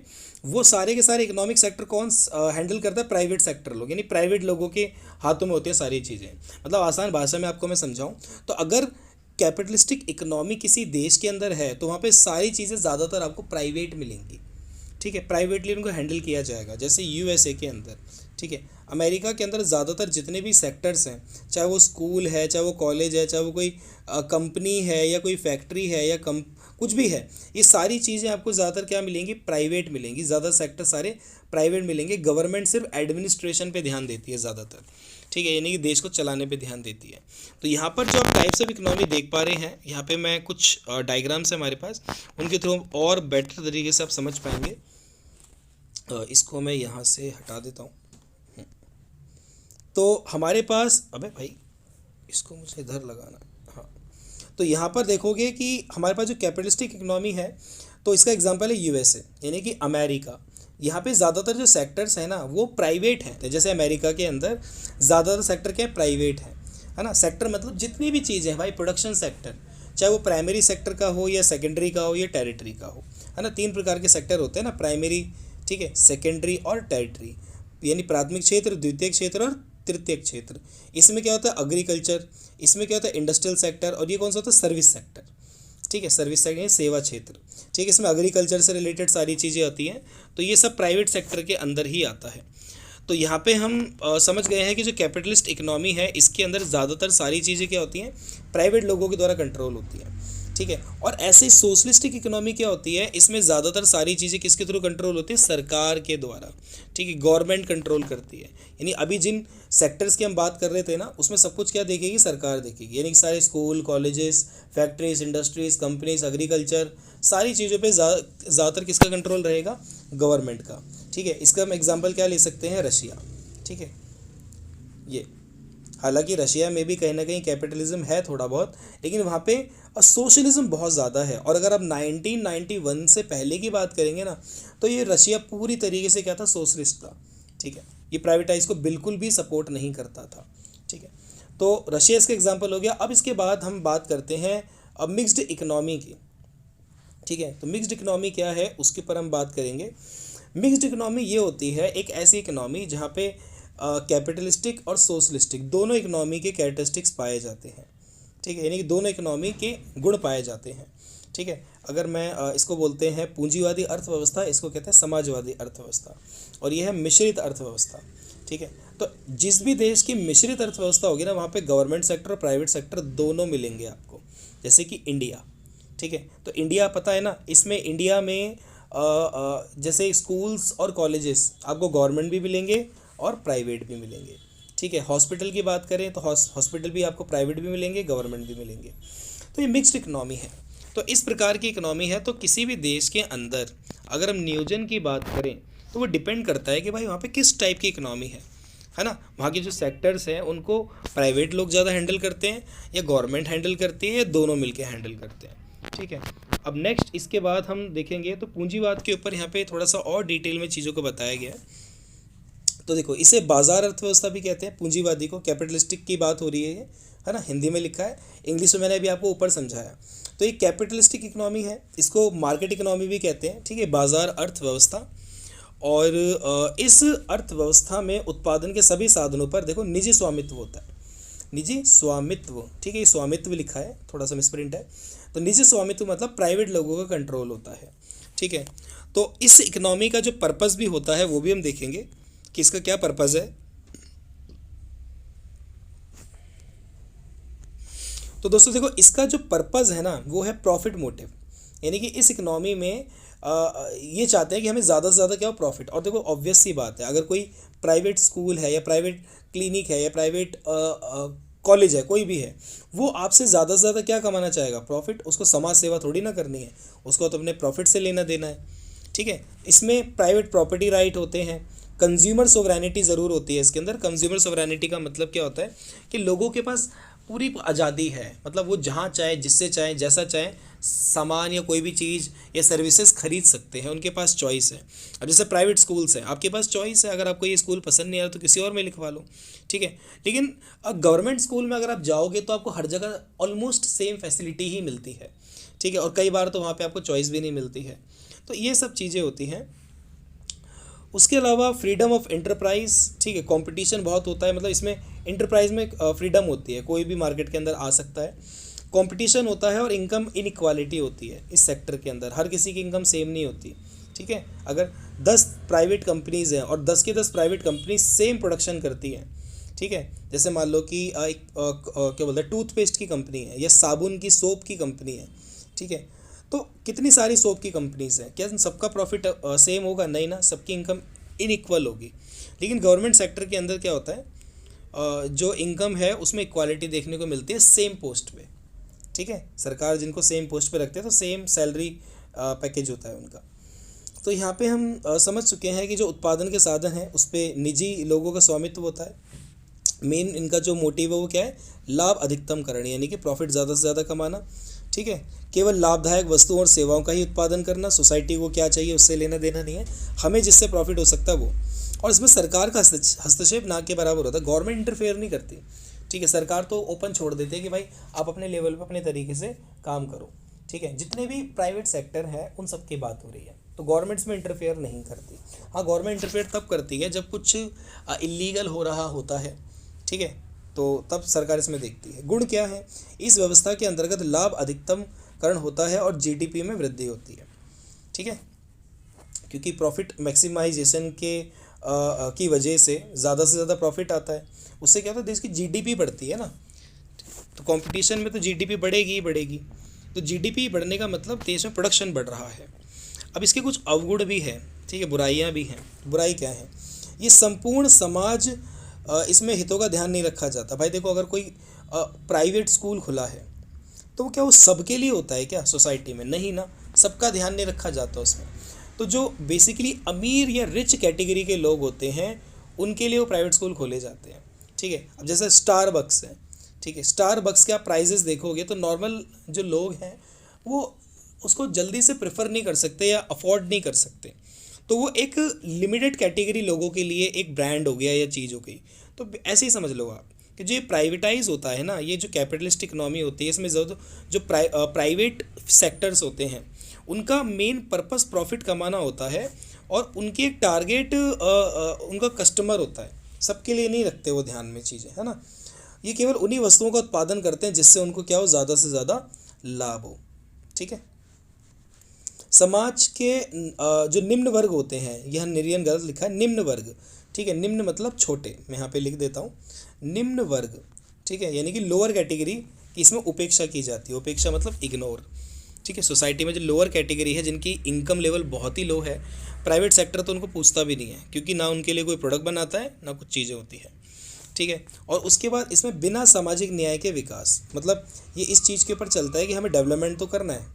Speaker 1: वो सारे के सारे इकोनॉमिक सेक्टर कौन हैंडल करता है, प्राइवेट सेक्टर लोग, यानी प्राइवेट लोगों के हाथों में होती है सारी चीज़ें। मतलब आसान भाषा में आपको मैं समझाऊँ तो अगर कैपिटलिस्टिक इकोनॉमी किसी देश के अंदर है तो वहाँ पे सारी चीज़ें ज़्यादातर आपको प्राइवेट मिलेंगी। ठीक है, प्राइवेटली उनको हैंडल किया जाएगा। जैसे यूएसए के अंदर, ठीक है, अमेरिका के अंदर ज़्यादातर जितने भी सेक्टर्स हैं, चाहे वो स्कूल है, चाहे वो कॉलेज है, चाहे वो कोई कंपनी है या कोई फैक्ट्री है या कुछ भी है, ये सारी चीज़ें आपको ज़्यादातर क्या मिलेंगी, प्राइवेट मिलेंगी। ज़्यादा सेक्टर सारे प्राइवेट मिलेंगे। गवर्नमेंट सिर्फ एडमिनिस्ट्रेशन पे ध्यान देती है ज़्यादातर, ठीक है, यानी कि देश को चलाने पे ध्यान देती है। तो यहाँ पर जो आप टाइप्स ऑफ इकोनॉमी देख पा रहे हैं, यहाँ पे मैं कुछ डायग्राम्स है हमारे पास, उनके थ्रू और बेटर तरीके से आप समझ पाएंगे। इसको मैं यहाँ से हटा देता हूँ। तो हमारे पास, अबे भाई इसको मुझे इधर लगाना है, हाँ। तो यहाँ पर देखोगे कि हमारे पास जो कैपिटलिस्टिक इकोनॉमी है तो इसका एग्जांपल है यूएसए, यानी कि अमेरिका। यहाँ पे ज़्यादातर जो सेक्टर्स हैं ना वो प्राइवेट हैं। जैसे अमेरिका के अंदर ज़्यादातर सेक्टर क्या है, प्राइवेट है ना। सेक्टर मतलब जितनी भी चीज़ें हैं भाई, प्रोडक्शन सेक्टर, चाहे वो प्राइमरी सेक्टर का हो या सेकेंडरी का हो या टेरिटरी का हो, है ना। 3 प्रकार के सेक्टर होते हैं ना, प्राइमरी, ठीक है, सेकेंडरी और टेरिटरी, यानी प्राथमिक क्षेत्र, द्वितीयक क्षेत्र और तृतीयक क्षेत्र। इसमें क्या होता है, एग्रीकल्चर, इसमें क्या होता है, इंडस्ट्रियल सेक्टर, और ये कौन सा होता है, सर्विस सेक्टर, ठीक है, सर्विस सेक्टर सेवा क्षेत्र, ठीक है। इसमें एग्रीकल्चर से रिलेटेड सारी चीज़ें आती हैं। तो ये सब प्राइवेट सेक्टर के अंदर ही आता है। तो यहाँ पे हम समझ गए हैं कि जो कैपिटलिस्ट इकोनॉमी है इसके अंदर ज़्यादातर सारी चीज़ें क्या होती हैं, प्राइवेट लोगों के द्वारा कंट्रोल होती हैं, ठीक है। और ऐसे सोशलिस्टिक इकोनॉमी क्या होती है, इसमें ज़्यादातर सारी चीज़ें किसके थ्रू कंट्रोल होती है, सरकार के द्वारा, ठीक है, गवर्नमेंट कंट्रोल करती है। यानी अभी जिन सेक्टर्स की हम बात कर रहे थे ना, उसमें सब कुछ क्या देखेगी, सरकार देखेगी। यानी कि सारे school, colleges, factories, industries, companies, agriculture, सारी चीज़ों पे ज़्यादातर किसका कंट्रोल रहेगा, गवर्नमेंट का, ठीक है। इसका हम एग्जांपल क्या ले सकते हैं, रशिया, ठीक है। ये हालांकि रशिया में भी कहीं ना कहीं कैपिटलिज्म है थोड़ा बहुत, लेकिन वहाँ पे सोशलिज्म बहुत ज़्यादा है। और अगर आप 1991 से पहले की बात करेंगे ना, तो ये रशिया पूरी तरीके से क्या था, सोशलिस्ट था, ठीक है। ये प्राइवेटाइज को बिल्कुल भी सपोर्ट नहीं करता था, ठीक है। तो रशिया इसका एग्जाम्पल हो गया। अब इसके बाद हम बात करते हैं अब मिक्स्ड इकनॉमी की, ठीक है। तो मिक्स्ड इकनॉमी क्या है उसके ऊपर हम बात करेंगे। मिक्स्ड इकनॉमी ये होती है एक ऐसी इकनॉमी जहाँ पे कैपिटलिस्टिक और सोशलिस्टिक दोनों इकनॉमी के कैरेक्टरिस्टिक्स पाए जाते हैं, ठीक है, यानी कि दोनों इकनॉमी के गुण पाए जाते हैं, ठीक है। अगर मैं इसको बोलते हैं पूंजीवादी अर्थव्यवस्था, इसको कहते हैं समाजवादी अर्थव्यवस्था, और यह है मिश्रित अर्थव्यवस्था, ठीक है। तो जिस भी देश की मिश्रित अर्थव्यवस्था होगी ना, वहाँ पे गवर्नमेंट सेक्टर और प्राइवेट सेक्टर दोनों मिलेंगे आपको, जैसे कि इंडिया, ठीक है। तो इंडिया पता है ना, इसमें इंडिया में जैसे स्कूल्स और कॉलेजेस आपको गवर्नमेंट भी मिलेंगे और प्राइवेट भी मिलेंगे, ठीक है। हॉस्पिटल की बात करें तो हॉस्पिटल भी आपको प्राइवेट भी मिलेंगे, गवर्नमेंट भी मिलेंगे। तो ये मिक्स्ड इकनॉमी है। तो इस प्रकार की इकनॉमी है। तो किसी भी देश के अंदर अगर हम नियोजन की बात करें तो वो डिपेंड करता है कि भाई वहाँ पे किस टाइप की इकनॉमी है ना। वहाँ के जो सेक्टर्स हैं उनको प्राइवेट लोग ज़्यादा हैंडल करते हैं या गवर्नमेंट हैंडल करती है या दोनों मिलके हैंडल करते हैं, ठीक है। अब नेक्स्ट इसके बाद हम देखेंगे तो पूंजीवाद के ऊपर यहाँ पे थोड़ा सा और डिटेल में चीज़ों को बताया गया है। तो देखो, इसे बाजार अर्थव्यवस्था भी कहते हैं, पूंजीवादी को। कैपिटलिस्टिक की बात हो रही है ना, हिंदी में लिखा है, इंग्लिश में मैंने अभी आपको ऊपर समझाया। तो ये कैपिटलिस्टिक इकोनॉमी है, इसको मार्केट इकोनॉमी भी कहते हैं, ठीक है, बाजार अर्थव्यवस्था। और इस अर्थव्यवस्था में उत्पादन के सभी साधनों पर देखो निजी स्वामित्व होता है, निजी स्वामित्व, ठीक है, ये स्वामित्व लिखा है, थोड़ा सा मिसप्रिंट है। तो निजी स्वामित्व मतलब प्राइवेट लोगों का कंट्रोल होता है, ठीक है। तो इस इकोनॉमी का जो पर्पस भी होता है वो भी हम देखेंगे कि इसका क्या पर्पस है। तो दोस्तों देखो, इसका जो पर्पस है ना वो है प्रॉफिट मोटिव, यानी कि इस इकोनॉमी में ये चाहते हैं कि हमें ज़्यादा से ज़्यादा क्या हो, प्रॉफिट। और देखो ऑब्वियस सी बात है, अगर कोई प्राइवेट स्कूल है या प्राइवेट क्लिनिक है या प्राइवेट कॉलेज है, कोई भी है, वो आपसे ज़्यादा से ज़्यादा क्या कमाना चाहेगा, प्रॉफिट। उसको समाज सेवा थोड़ी ना करनी है, उसको तो अपने प्रॉफिट से लेना देना है, ठीक है। इसमें प्राइवेट प्रॉपर्टी राइट होते हैं, कंज्यूमर सोवरेनिटी ज़रूर होती है इसके अंदर। कंज्यूमर सोवरेनिटी का मतलब क्या होता है कि लोगों के पास पूरी आज़ादी है, मतलब वो जहाँ चाहे, जिससे चाहे, जैसा चाहे सामान या कोई भी चीज़ या सर्विसेज खरीद सकते हैं, उनके पास चॉइस है। अब जैसे प्राइवेट स्कूल्स हैं, आपके पास चॉइस है, अगर आपको ये स्कूल पसंद नहीं आ रहा तो किसी और में लिखवा लो, ठीक है। लेकिन गवर्नमेंट स्कूल में अगर आप जाओगे तो आपको हर जगह ऑलमोस्ट सेम फैसिलिटी ही मिलती है, ठीक है, और कई बार तो वहाँ पे आपको चॉइस भी नहीं मिलती है। तो ये सब चीज़ें होती हैं। उसके अलावा फ्रीडम ऑफ एंटरप्राइज, ठीक है, कंपटीशन बहुत होता है, मतलब इसमें एंटरप्राइज में फ्रीडम होती है, कोई भी मार्केट के अंदर आ सकता है, कंपटीशन होता है, और इनकम इनइक्वालिटी होती है इस सेक्टर के अंदर, हर किसी की इनकम सेम नहीं होती, ठीक है। अगर 10 प्राइवेट कंपनीज़ हैं और 10 की 10 प्राइवेट कंपनी सेम प्रोडक्शन करती हैं, ठीक है, जैसे मान लो कि क्या बोलते हैं, टूथपेस्ट की कंपनी है या साबुन की, सोप की कंपनी है, ठीक है, तो कितनी सारी सोप की कंपनीज़ हैं, क्या सबका प्रॉफिट सेम होगा, नहीं ना, सबकी इनकम इनइक्वल होगी। लेकिन गवर्नमेंट सेक्टर के अंदर क्या होता है, जो इनकम है उसमें इक्वालिटी देखने को मिलती है सेम पोस्ट पे, ठीक है। सरकार जिनको सेम पोस्ट पे रखते हैं तो सेम सैलरी पैकेज होता है उनका। तो यहाँ पे हम समझ चुके हैं कि जो उत्पादन के साधन हैं उस पर निजी लोगों का स्वामित्व होता है। मेन इनका जो मोटिव है वो क्या है, लाभ अधिकतम करण, यानी कि प्रॉफिट ज़्यादा से ज़्यादा कमाना, ठीक है। केवल लाभदायक वस्तुओं और सेवाओं का ही उत्पादन करना, सोसाइटी को क्या चाहिए उससे लेना देना नहीं है, हमें जिससे प्रॉफिट हो सकता है वो। और इसमें सरकार का हस्तक्षेप ना के बराबर होता है, गवर्नमेंट इंटरफेयर नहीं करती, ठीक है। सरकार तो ओपन छोड़ देती है कि भाई आप अपने लेवल पर अपने तरीके से काम करो, ठीक है। जितने भी प्राइवेट सेक्टर है उन सब की बात हो रही है, तो गवर्नमेंट्स में इंटरफेयर नहीं करती। हाँ, गवर्नमेंट इंटरफेयर तब करती है जब कुछ इलीगल हो रहा होता है, ठीक है, तो तब सरकार इसमें देखती है। गुण क्या है, इस व्यवस्था के अंतर्गत लाभ अधिकतम करण होता है और जीडीपी में वृद्धि होती है, ठीक है, क्योंकि प्रॉफिट मैक्सिमाइजेशन के की वजह से ज़्यादा प्रॉफिट आता है, उससे क्या होता है, देश की जीडीपी बढ़ती है ना। तो कंपटीशन में तो जीडीपी बढ़ेगी ही बढ़ेगी, तो जीडीपी बढ़ने का मतलब देश में प्रोडक्शन बढ़ रहा है। अब इसके कुछ अवगुण भी हैं, ठीक है, बुराइयां भी हैं। बुराई क्या है, ये संपूर्ण समाज इसमें हितों का ध्यान नहीं रखा जाता। भाई देखो, अगर कोई प्राइवेट स्कूल खुला है तो क्या वो सबके लिए होता है क्या, सोसाइटी में? नहीं ना, सबका ध्यान नहीं रखा जाता उसमें। तो जो बेसिकली अमीर या रिच कैटेगरी के लोग होते हैं उनके लिए वो प्राइवेट स्कूल खोले जाते हैं, ठीक है। अब जैसे स्टारबक्स है, ठीक है, स्टारबक्स के आप प्राइजेस देखोगे तो नॉर्मल जो लोग हैं वो उसको जल्दी से प्रेफर नहीं कर सकते या अफोर्ड नहीं कर सकते, तो वो एक लिमिटेड कैटेगरी लोगों के लिए एक ब्रांड हो गया या चीज़ हो गई। तो ऐसे ही समझ लो आप कि जो ये प्राइवेटाइज होता है ना, ये जो कैपिटलिस्ट इकोनॉमी होती है, इसमें जो प्राइवेट सेक्टर्स होते हैं उनका मेन पर्पस प्रॉफिट कमाना होता है, और उनकी एक टारगेट उनका कस्टमर होता है, सबके लिए नहीं रखते वो ध्यान में चीज़ें, है ना। ये केवल उन्हीं वस्तुओं का उत्पादन करते हैं जिससे उनको क्या हो, ज़्यादा से ज़्यादा लाभ हो, ठीक है। समाज के जो निम्न वर्ग होते हैं, यह निर्यन गलत लिखा है, निम्न वर्ग, ठीक है, निम्न मतलब छोटे, मैं यहाँ पे लिख देता हूँ निम्न वर्ग, ठीक है, यानी कि लोअर कैटेगरी की इसमें उपेक्षा की जाती है। उपेक्षा मतलब इग्नोर, ठीक है। सोसाइटी में जो लोअर कैटेगरी है, जिनकी इनकम लेवल बहुत ही लो है, प्राइवेट सेक्टर तो उनको पूछता भी नहीं है, क्योंकि ना उनके लिए कोई प्रोडक्ट बनाता है ना कुछ चीज़ें होती है, ठीक है। और उसके बाद इसमें बिना सामाजिक न्याय के विकास, मतलब ये इस चीज़ के ऊपर चलता है कि हमें डेवलपमेंट तो करना है,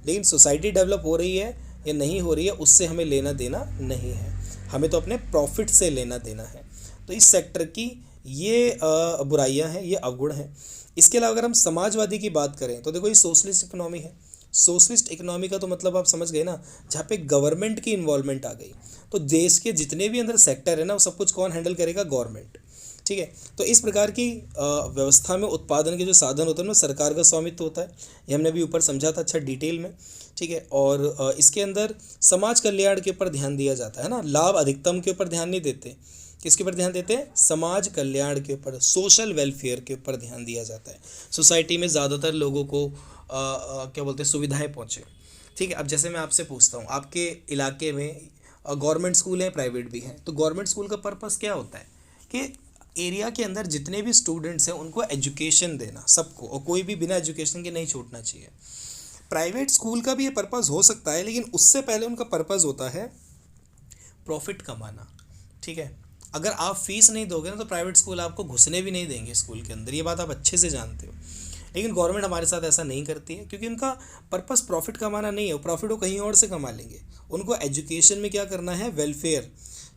Speaker 1: लेकिन सोसाइटी डेवलप हो रही है या नहीं हो रही है उससे हमें लेना देना नहीं है, हमें तो अपने प्रॉफिट से लेना देना है। तो इस सेक्टर की ये बुराइयां हैं, ये अवगुण हैं। इसके अलावा अगर हम समाजवादी की बात करें तो देखो, ये सोशलिस्ट इकोनॉमी है। सोशलिस्ट इकोनॉमी का तो मतलब आप समझ गए ना, जहाँ पे गवर्नमेंट की इन्वॉल्वमेंट आ गई, तो देश के जितने भी अंदर सेक्टर है ना, वो सब कुछ कौन हैंडल करेगा, गवर्नमेंट, ठीक है। तो इस प्रकार की व्यवस्था में उत्पादन के जो साधन होते हैं उनमें सरकार का स्वामित्व होता है, ये हमने अभी ऊपर समझा था अच्छा डिटेल में, ठीक है। और इसके अंदर समाज कल्याण के ऊपर ध्यान दिया जाता है ना, लाभ अधिकतम के ऊपर ध्यान नहीं देते, किसके ऊपर ध्यान देते हैं? समाज कल्याण के ऊपर, सोशल वेलफेयर के ऊपर ध्यान दिया जाता है। सोसाइटी में ज़्यादातर लोगों को क्या बोलते हैं, सुविधाएं पहुँचे। ठीक है, अब जैसे मैं आपसे पूछता हूँ, आपके इलाके में गवर्नमेंट स्कूल है, प्राइवेट भी हैं, तो गवर्नमेंट स्कूल का पर्पस क्या होता है कि एरिया के अंदर जितने भी स्टूडेंट्स हैं उनको एजुकेशन देना, सबको, और कोई भी बिना एजुकेशन के नहीं छूटना चाहिए। प्राइवेट स्कूल का भी ये पर्पस हो सकता है, लेकिन उससे पहले उनका पर्पस होता है प्रॉफिट कमाना। ठीक है, अगर आप फीस नहीं दोगे ना तो प्राइवेट स्कूल आपको घुसने भी नहीं देंगे स्कूल के अंदर, ये बात आप अच्छे से जानते हो। लेकिन गवर्नमेंट हमारे साथ ऐसा नहीं करती है, क्योंकि उनका पर्पस प्रॉफिट कमाना नहीं है, वो प्रॉफिट वो कहीं और से कमा लेंगे। उनको एजुकेशन में क्या करना है? वेलफेयर,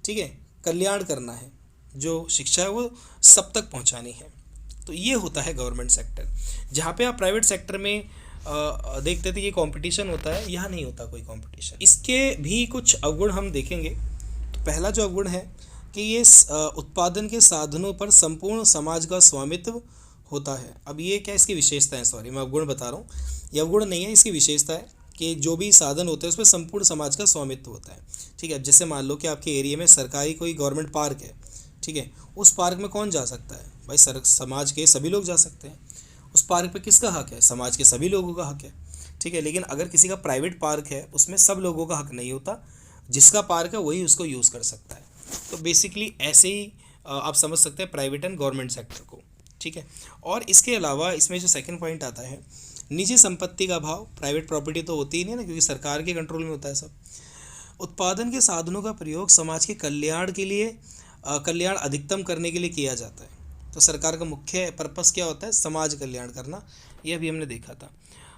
Speaker 1: ठीक है, कल्याण करना है, जो शिक्षा है वो सब तक पहुंचानी है। तो ये होता है गवर्नमेंट सेक्टर। जहाँ पे आप प्राइवेट सेक्टर में देखते थे ये कंपटीशन होता है, यहाँ नहीं होता कोई कंपटीशन। इसके भी कुछ अवगुण हम देखेंगे। तो पहला जो अवगुण है कि ये उत्पादन के साधनों पर संपूर्ण समाज का स्वामित्व होता है। अब ये क्या इसकी विशेषता है? सॉरी, मैं अवगुण बता रहा हूँ, ये अवगुण नहीं है, इसकी विशेषता है कि जो भी साधन होते हैं उस पर संपूर्ण समाज का स्वामित्व होता है। ठीक है, अब जैसे मान लो कि आपके एरिया में सरकारी कोई गवर्नमेंट पार्क है, ठीक है, उस पार्क में कौन जा सकता है? भाई समाज के सभी लोग जा सकते हैं। उस पार्क पे किसका हक है? समाज के सभी लोगों का हक है। ठीक है, लेकिन अगर किसी का प्राइवेट पार्क है उसमें सब लोगों का हक नहीं होता, जिसका पार्क है वही उसको यूज़ कर सकता है। तो बेसिकली ऐसे ही आप समझ सकते हैं प्राइवेट एंड गवर्नमेंट सेक्टर को। ठीक है, और इसके अलावा इसमें जो सेकंड पॉइंट आता है, निजी संपत्ति का अभाव। प्राइवेट प्रॉपर्टी तो होती ही नहीं ना, क्योंकि सरकार के कंट्रोल में होता है सब। उत्पादन के साधनों का प्रयोग समाज के कल्याण के लिए, कल्याण अधिकतम करने के लिए किया जाता है। तो सरकार का मुख्य पर्पस क्या होता है? समाज कल्याण करना, यह भी हमने देखा था।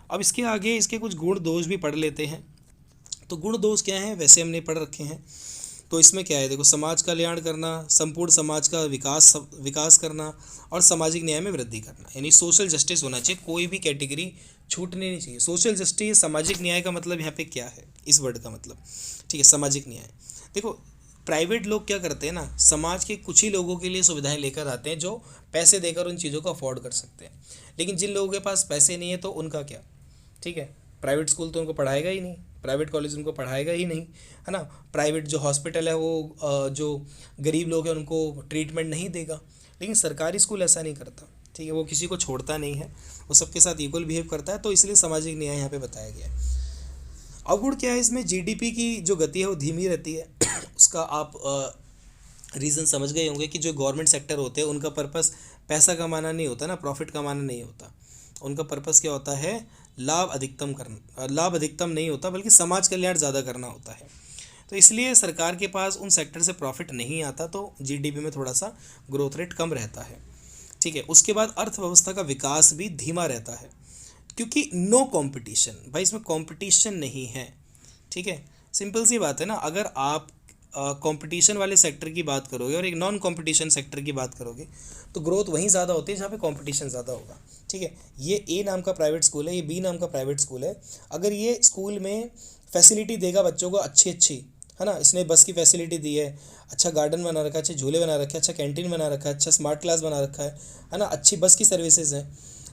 Speaker 1: अब इसके आगे इसके कुछ गुण दोष भी पढ़ लेते हैं। तो गुण दोष क्या हैं वैसे हमने पढ़ रखे हैं। तो इसमें क्या है, देखो, समाज कल्याण करना, संपूर्ण समाज का विकास करना, और सामाजिक न्याय में वृद्धि करना, यानी सोशल जस्टिस होना चाहिए, कोई भी कैटेगरी छूटनी नहीं चाहिए। सोशल जस्टिस, सामाजिक न्याय का मतलब यहाँ पे क्या है, इस वर्ड का मतलब, ठीक है, सामाजिक न्याय। देखो, प्राइवेट लोग क्या करते हैं ना, समाज के कुछ ही लोगों के लिए सुविधाएं लेकर आते हैं जो पैसे देकर उन चीज़ों को अफोर्ड कर सकते हैं। लेकिन जिन लोगों के पास पैसे नहीं है तो उनका क्या? ठीक है, प्राइवेट स्कूल तो उनको पढ़ाएगा ही नहीं, प्राइवेट कॉलेज उनको पढ़ाएगा ही नहीं, है ना। प्राइवेट जो हॉस्पिटल है वो जो गरीब लोग हैं उनको ट्रीटमेंट नहीं देगा। लेकिन सरकारी स्कूल ऐसा नहीं करता, ठीक है, वो किसी को छोड़ता नहीं है, वो सबके साथ इक्वल बिहेव करता है। तो इसलिए सामाजिक न्याय यहाँ पे बताया गया है। अवगुण क्या है इसमें? जीडीपी की जो गति है वो धीमी रहती है। उसका आप रीज़न समझ गए होंगे कि जो गवर्नमेंट सेक्टर होते हैं उनका पर्पस पैसा कमाना नहीं होता ना, प्रॉफिट कमाना नहीं होता। उनका पर्पस क्या होता है? लाभ अधिकतम करना। लाभ अधिकतम नहीं होता बल्कि समाज कल्याण ज़्यादा करना होता है। तो इसलिए सरकार के पास उन सेक्टर से प्रॉफिट नहीं आता, तो जीडीपी में थोड़ा सा ग्रोथ रेट कम रहता है। ठीक है, उसके बाद अर्थव्यवस्था का विकास भी धीमा रहता है, क्योंकि नो कंपटीशन, भाई इसमें कंपटीशन नहीं है। ठीक है, सिंपल सी बात है ना। अगर आप कंपटीशन वाले सेक्टर की बात करोगे और एक नॉन कंपटीशन सेक्टर की बात करोगे तो ग्रोथ वहीं ज़्यादा होती है जहाँ पे कंपटीशन ज़्यादा होगा। ठीक है, ये ए नाम का प्राइवेट स्कूल है, ये बी नाम का प्राइवेट स्कूल है। अगर ये स्कूल में फैसिलिटी देगा बच्चों को अच्छी अच्छी, है ना, इसने बस की फैसिलिटी दी है, अच्छा गार्डन बना रखा है, अच्छे झूले बना रखे हैं, अच्छा कैंटीन बना रखा है, अच्छा स्मार्ट क्लास बना रखा है ना, अच्छी बस की सर्विसेज हैं,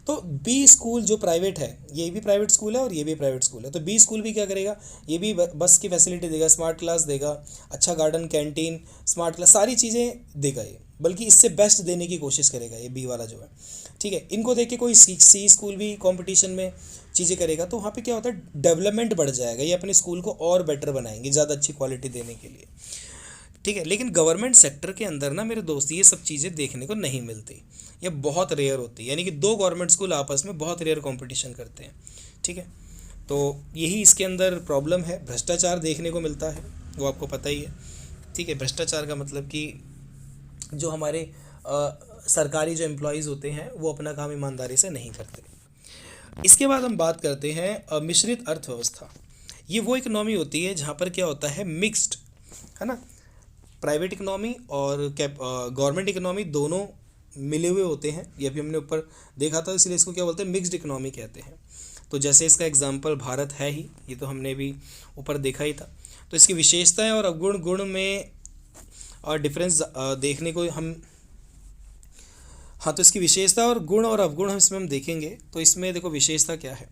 Speaker 1: तो बी स्कूल जो प्राइवेट है, ये भी प्राइवेट स्कूल है और ये भी प्राइवेट स्कूल है, तो बी स्कूल भी क्या करेगा? ये भी बस की फैसिलिटी देगा, स्मार्ट क्लास देगा, अच्छा गार्डन, कैंटीन, स्मार्ट क्लास, सारी चीज़ें देगा ये, बल्कि इससे बेस्ट देने की कोशिश करेगा ये बी वाला जो है। ठीक है, इनको देख के कोई सी स्कूल भी कंपटीशन में चीज़ें करेगा, तो वहाँ पे क्या होता है? डेवलपमेंट बढ़ जाएगा, ये अपने स्कूल को और बेटर बनाएंगे ज़्यादा अच्छी क्वालिटी देने के लिए। ठीक है, लेकिन गवर्नमेंट सेक्टर के अंदर ना मेरे दोस्त ये सब चीज़ें देखने को नहीं मिलती, ये बहुत रेयर होती है। यानी कि दो गवर्नमेंट स्कूल आपस में बहुत रेयर कंपटीशन करते हैं। ठीक है, तो यही इसके अंदर प्रॉब्लम है। भ्रष्टाचार देखने को मिलता है, वो आपको पता ही है। ठीक है, भ्रष्टाचार का मतलब कि जो हमारे सरकारी जो एम्प्लॉयज़ होते हैं वो अपना काम ईमानदारी से नहीं करते। इसके बाद हम बात करते हैं मिश्रित अर्थव्यवस्था। ये वो इकनॉमी होती है जहाँ पर क्या होता है? मिक्स्ड, है ना, प्राइवेट इकनॉमी और गवर्नमेंट इकनॉमी दोनों मिले हुए होते हैं। ये भी हमने ऊपर देखा था, इसलिए इसको क्या बोलते हैं? मिक्स्ड इकनॉमी कहते हैं। तो जैसे इसका एग्जांपल भारत है ही, ये तो हमने भी ऊपर देखा ही था। तो इसकी विशेषताएं और अवगुण, गुण में और डिफरेंस देखने को हम, हाँ, तो इसकी विशेषता और गुण और अवगुण हम इसमें देखेंगे। तो इसमें देखो विशेषता क्या है?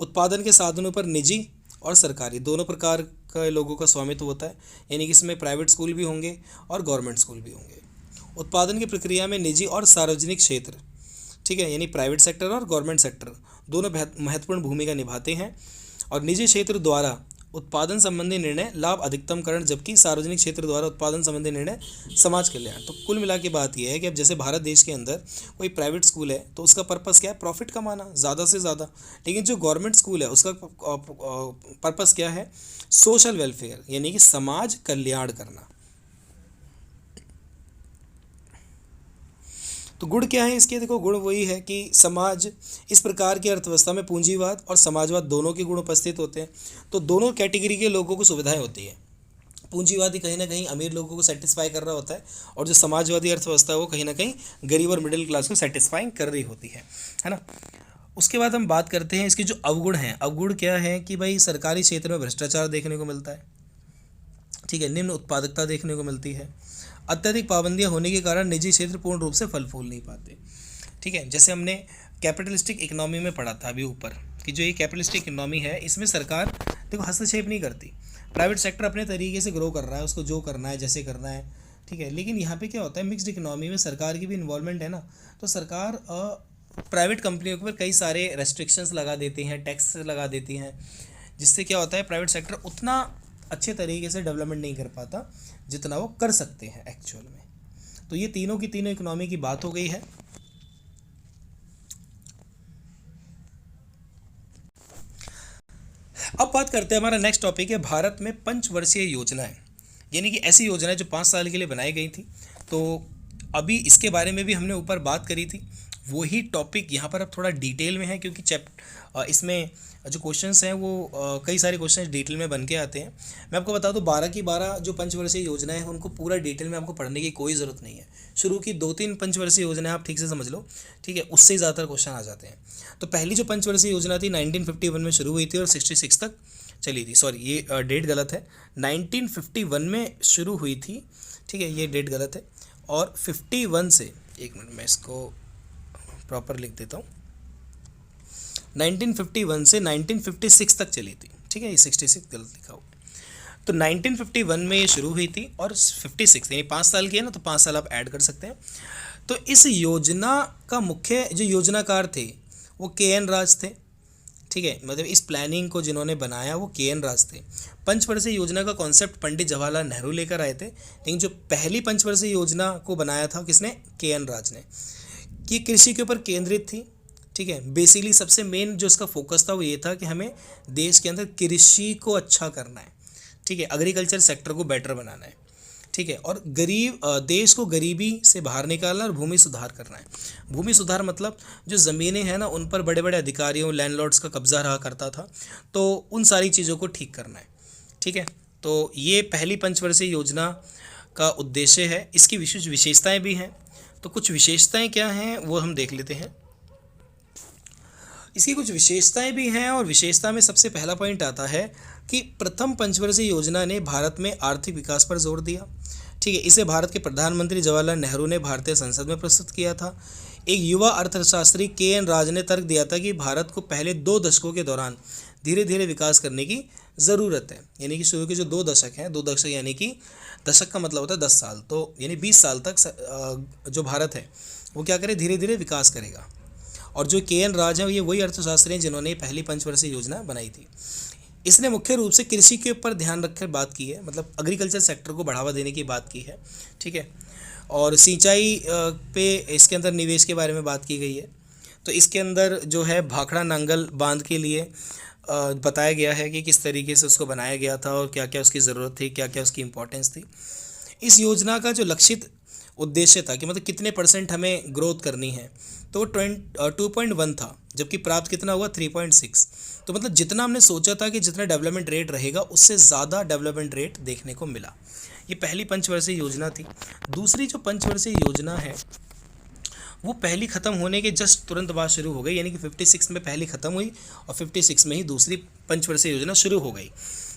Speaker 1: उत्पादन के साधनों पर निजी और सरकारी दोनों प्रकार का लोगों का स्वामित्व होता है, यानी कि इसमें प्राइवेट स्कूल भी होंगे और गवर्नमेंट स्कूल भी होंगे। उत्पादन की प्रक्रिया में निजी और सार्वजनिक क्षेत्र, ठीक है, यानी प्राइवेट सेक्टर और गवर्नमेंट सेक्टर दोनों महत्वपूर्ण भूमिका निभाते हैं। और निजी क्षेत्र द्वारा उत्पादन संबंधी निर्णय लाभ अधिकतमकरण, जबकि सार्वजनिक क्षेत्र द्वारा उत्पादन संबंधी निर्णय समाज कल्याण। तो कुल मिला के बात यह है कि अब जैसे भारत देश के अंदर कोई प्राइवेट स्कूल है तो उसका पर्पस क्या है, प्रॉफिट कमाना ज़्यादा से ज़्यादा। लेकिन जो गवर्नमेंट स्कूल है उसका पर्पस क्या है, सोशल वेलफेयर, यानी कि समाज कल्याण करना। तो गुण क्या है इसके, देखो गुण वही है कि समाज, इस प्रकार की अर्थव्यवस्था में पूंजीवाद और समाजवाद दोनों के गुण उपस्थित होते हैं। तो दोनों कैटेगरी के लोगों को सुविधाएं होती है। पूंजीवादी कहीं ना कहीं अमीर लोगों को सेटिस्फाई कर रहा होता है, और जो समाजवादी अर्थव्यवस्था है वो कहीं ना कहीं गरीब और मिडिल क्लास को सेटिस्फाई कर रही होती है ना। उसके बाद हम बात करते हैं इसके जो अवगुण हैं। अवगुण क्या है कि भाई सरकारी क्षेत्र में भ्रष्टाचार देखने को मिलता है, ठीक है, निम्न उत्पादकता देखने को मिलती है, अत्यधिक पाबंदियां होने के कारण निजी क्षेत्र पूर्ण रूप से फल फूल नहीं पाते, ठीक है। जैसे हमने कैपिटलिस्टिक इकोनॉमी में पढ़ा था अभी ऊपर कि जो ये कैपिटलिस्टिक इकोनॉमी है इसमें सरकार देखो हस्तक्षेप नहीं करती, प्राइवेट सेक्टर अपने तरीके से ग्रो कर रहा है, उसको जो करना है जैसे करना है, ठीक है। लेकिन यहाँ पे क्या होता है, मिक्स्ड इकोनॉमी में सरकार की भी इन्वॉल्वमेंट है ना, तो सरकार प्राइवेट कंपनियों के ऊपर कई सारे रेस्ट्रिक्शंस लगा देती हैं, टैक्स लगा देती हैं, जिससे क्या होता है प्राइवेट सेक्टर उतना अच्छे तरीके से डेवलपमेंट नहीं कर पाता जितना वो कर सकते हैं एक्चुअल में। तो ये तीनों की तीनों इकोनॉमी की बात हो गई है। अब बात करते हैं, हमारा नेक्स्ट टॉपिक है भारत में पंचवर्षीय योजनाएं, यानी कि ऐसी योजनाएं जो 5 साल के लिए बनाई गई थी। तो अभी इसके बारे में भी हमने ऊपर बात करी थी, वही टॉपिक यहाँ पर अब थोड़ा डिटेल में है, क्योंकि इसमें जो क्वेश्चंस हैं वो कई सारे क्वेश्चंस डिटेल में बन के आते हैं। मैं आपको बता दूं 12 की 12 जो पंचवर्षीय योजनाएं हैं उनको पूरा डिटेल में आपको पढ़ने की कोई ज़रूरत नहीं है। शुरू की 2-3 पंचवर्षीय योजनाएं आप ठीक से समझ लो, ठीक है, उससे ही ज़्यादातर क्वेश्चन आ जाते हैं। तो पहली जो पंचवर्षीय योजना थी 1951 में शुरू हुई थी और 66 तक चली थी। सॉरी, ये डेट गलत है, 1951 में शुरू हुई थी, ठीक है, ये डेट गलत है। और 51 से, एक मिनट मैं इसको प्रॉपर लिख देता हूँ, 1951 से 1956 तक चली थी, ठीक है, ये 66 गलत लिखा हुआ। तो 1951 में ये शुरू हुई थी और 56 यानी 5 साल की है ना, तो 5 साल आप ऐड कर सकते हैं। तो इस योजना का मुख्य जो योजनाकार थे वो के.एन. राज थे, ठीक है, मतलब इस प्लानिंग को जिन्होंने बनाया वो के.एन. राज थे। पंचवर्षीय योजना का कॉन्सेप्ट पंडित जवाहरलाल नेहरू लेकर आए थे, लेकिन जो पहली पंचवर्षीय योजना को बनाया था किसने, के.एन. राज ने। कि कृषि के ऊपर केंद्रित थी, ठीक है, बेसिकली सबसे मेन जो इसका फोकस था वो ये था कि हमें देश के अंदर कृषि को अच्छा करना है, ठीक है, एग्रीकल्चर सेक्टर को बेटर बनाना है, ठीक है, और देश को गरीबी से बाहर निकालना और भूमि सुधार करना है। भूमि सुधार मतलब जो ज़मीनें हैं ना उन पर बड़े बड़े अधिकारियों लैंडलॉर्ड्स का कब्जा रहा करता था, तो उन सारी चीज़ों को ठीक करना है, ठीक है। तो ये पहली पंचवर्षीय योजना का उद्देश्य है। इसकी विशेष विशेषताएँ भी हैं, तो कुछ विशेषताएं क्या हैं वो हम देख लेते हैं। इसकी कुछ विशेषताएं भी हैं, और विशेषता में सबसे पहला पॉइंट आता है कि प्रथम पंचवर्षीय योजना ने भारत में आर्थिक विकास पर जोर दिया, ठीक है। इसे भारत के प्रधानमंत्री जवाहरलाल नेहरू ने भारतीय संसद में प्रस्तुत किया था। एक युवा अर्थशास्त्री के.एन. राज ने तर्क दिया था कि भारत को पहले 2 दशकों के दौरान धीरे धीरे विकास करने की ज़रूरत है, यानी कि शुरू के जो 2 दशक हैं, 2 दशक यानी कि दशक का मतलब होता है 10 साल, तो यानी 20 साल तक जो भारत है वो क्या करे, धीरे धीरे विकास करेगा। और जो के.एन. राज हैं ये वही अर्थशास्त्री हैं जिन्होंने पहली पंचवर्षीय योजना बनाई थी। इसने मुख्य रूप से कृषि के ऊपर ध्यान रखकर बात की है, मतलब एग्रीकल्चर सेक्टर को बढ़ावा देने की बात की है, ठीक है, और सिंचाई पे इसके अंदर निवेश के बारे में बात की गई है। तो इसके अंदर जो है भाखड़ा नांगल बांध के लिए बताया गया है कि किस तरीके से उसको बनाया गया था और क्या क्या उसकी ज़रूरत थी, क्या क्या उसकी इम्पोर्टेंस थी। इस योजना का जो लक्षित उद्देश्य था कि मतलब कितने % हमें ग्रोथ करनी है, तो 2.1 था, जबकि प्राप्त कितना हुआ 3.6। तो मतलब जितना हमने सोचा था कि जितना डेवलपमेंट रेट रहेगा उससे ज़्यादा डेवलपमेंट रेट देखने को मिला। ये पहली पंचवर्षीय योजना थी। दूसरी जो पंचवर्षीय योजना है वो पहली ख़त्म होने के जस्ट तुरंत बाद शुरू हो गई, यानी कि 56 में पहली ख़त्म हुई और 56 में ही दूसरी पंचवर्षीय योजना शुरू हो गई,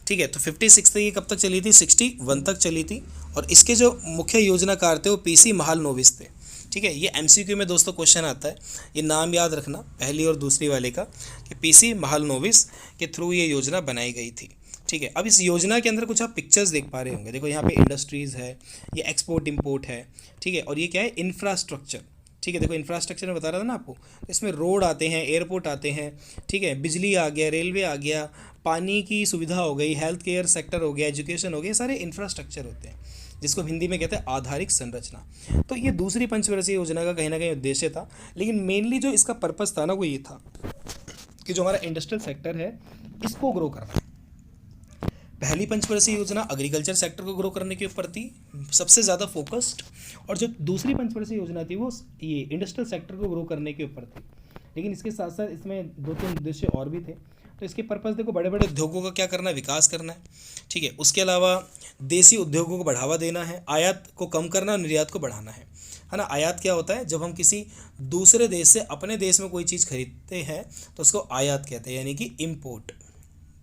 Speaker 1: ठीक है। तो 56 तक ये कब तक चली थी, 61 तक चली थी। और इसके जो मुख्य योजनाकार थे वो पीसी महालनोबिस थे, ठीक है। ये MCQ में दोस्तों क्वेश्चन आता है, ये नाम याद रखना पहली और दूसरी वाले का, कि पीसी महालनोबिस के थ्रू ये योजना बनाई गई थी। ठीक है। अब इस योजना के अंदर कुछ आप पिक्चर्स देख पा रहे होंगे, देखो यहाँ पे इंडस्ट्रीज़ है, ये एक्सपोर्ट इंपोर्ट है, ठीक है, और ये क्या है, इंफ्रास्ट्रक्चर। ठीक है, देखो इंफ्रास्ट्रक्चर में बता रहा था ना आपको, इसमें रोड आते हैं, एयरपोर्ट आते हैं, ठीक है, बिजली आ गया, रेलवे आ गया, पानी की सुविधा हो गई, हेल्थ केयर सेक्टर हो गया, एजुकेशन हो गया, सारे इंफ्रास्ट्रक्चर होते हैं, जिसको हिंदी में कहते हैं आधारिक संरचना। तो ये दूसरी पंचवर्षीय योजना का कहीं ना कहीं उद्देश्य था, लेकिन मेनली जो इसका पर्पस था ना वो ये था कि जो हमारा इंडस्ट्रियल सेक्टर है इसको ग्रो करना है। पहली पंचवर्षीय योजना एग्रीकल्चर सेक्टर को ग्रो करने के ऊपर थी, सबसे ज़्यादा फोकस्ड, और जो दूसरी पंचवर्षीय योजना थी वो ये इंडस्ट्रियल सेक्टर को ग्रो करने के ऊपर थी। लेकिन इसके साथ साथ इसमें 2-3 उद्देश्य और भी थे। तो इसके पर्पस देखो, बड़े बड़े उद्योगों का क्या करना है, विकास करना है, ठीक है, उसके अलावा देसी उद्योगों को बढ़ावा देना है, आयात को कम करना और निर्यात को बढ़ाना है ना। आयात क्या होता है, जब हम किसी दूसरे देश से अपने देश में कोई चीज़ खरीदते हैं तो उसको आयात कहते हैं, यानी कि इम्पोर्ट।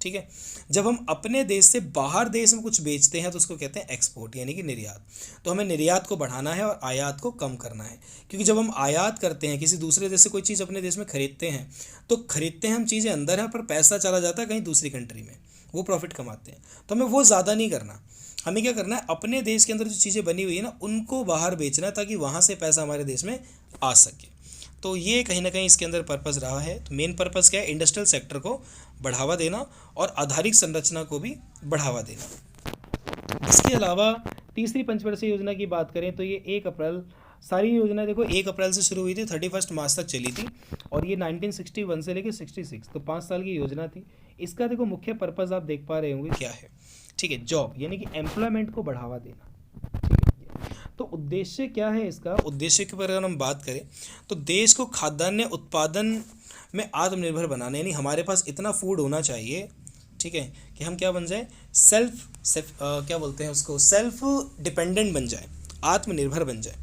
Speaker 1: ठीक है, जब हम अपने देश से बाहर देश में कुछ बेचते हैं तो उसको कहते हैं एक्सपोर्ट, यानी कि निर्यात। तो हमें निर्यात को बढ़ाना है और आयात को कम करना है, क्योंकि जब हम आयात करते हैं, किसी दूसरे देश से कोई चीज़ अपने देश में खरीदते हैं, तो खरीदते हैं हम, चीज़ें अंदर हैं पर पैसा चला जाता है कहीं दूसरी कंट्री में, वो प्रॉफिट कमाते हैं। तो हमें वो ज़्यादा नहीं करना, हमें क्या करना है, अपने देश के अंदर जो चीज़ें बनी हुई है ना उनको बाहर बेचना है, ताकि वहाँ से पैसा हमारे देश में आ सके। तो ये कहीं ना कहीं इसके अंदर पर्पस रहा है। तो मेन पर्पस क्या है, इंडस्ट्रियल सेक्टर को बढ़ावा देना और आधारिक संरचना को भी बढ़ावा देना। इसके अलावा तीसरी पंचवर्षीय योजना की बात करें तो ये 1 अप्रैल, सारी योजना देखो 1 अप्रैल से शुरू हुई थी, 31 मार्च तक चली थी, और ये 1961 से लेकर 66, तो 5 साल की योजना थी। इसका देखो मुख्य पर्पस आप देख पा रहे होंगे क्या है, ठीक है, जॉब यानी कि एम्प्लॉयमेंट को बढ़ावा देना। तो उद्देश्य क्या है इसका, उद्देश्य के पर अगर हम बात करें तो देश को खाद्यान्न उत्पादन में आत्मनिर्भर बनाना, यानी हमारे पास इतना फूड होना चाहिए, ठीक है, कि हम क्या बन जाए, क्या बोलते हैं उसको, सेल्फ डिपेंडेंट बन जाए, आत्मनिर्भर बन जाए।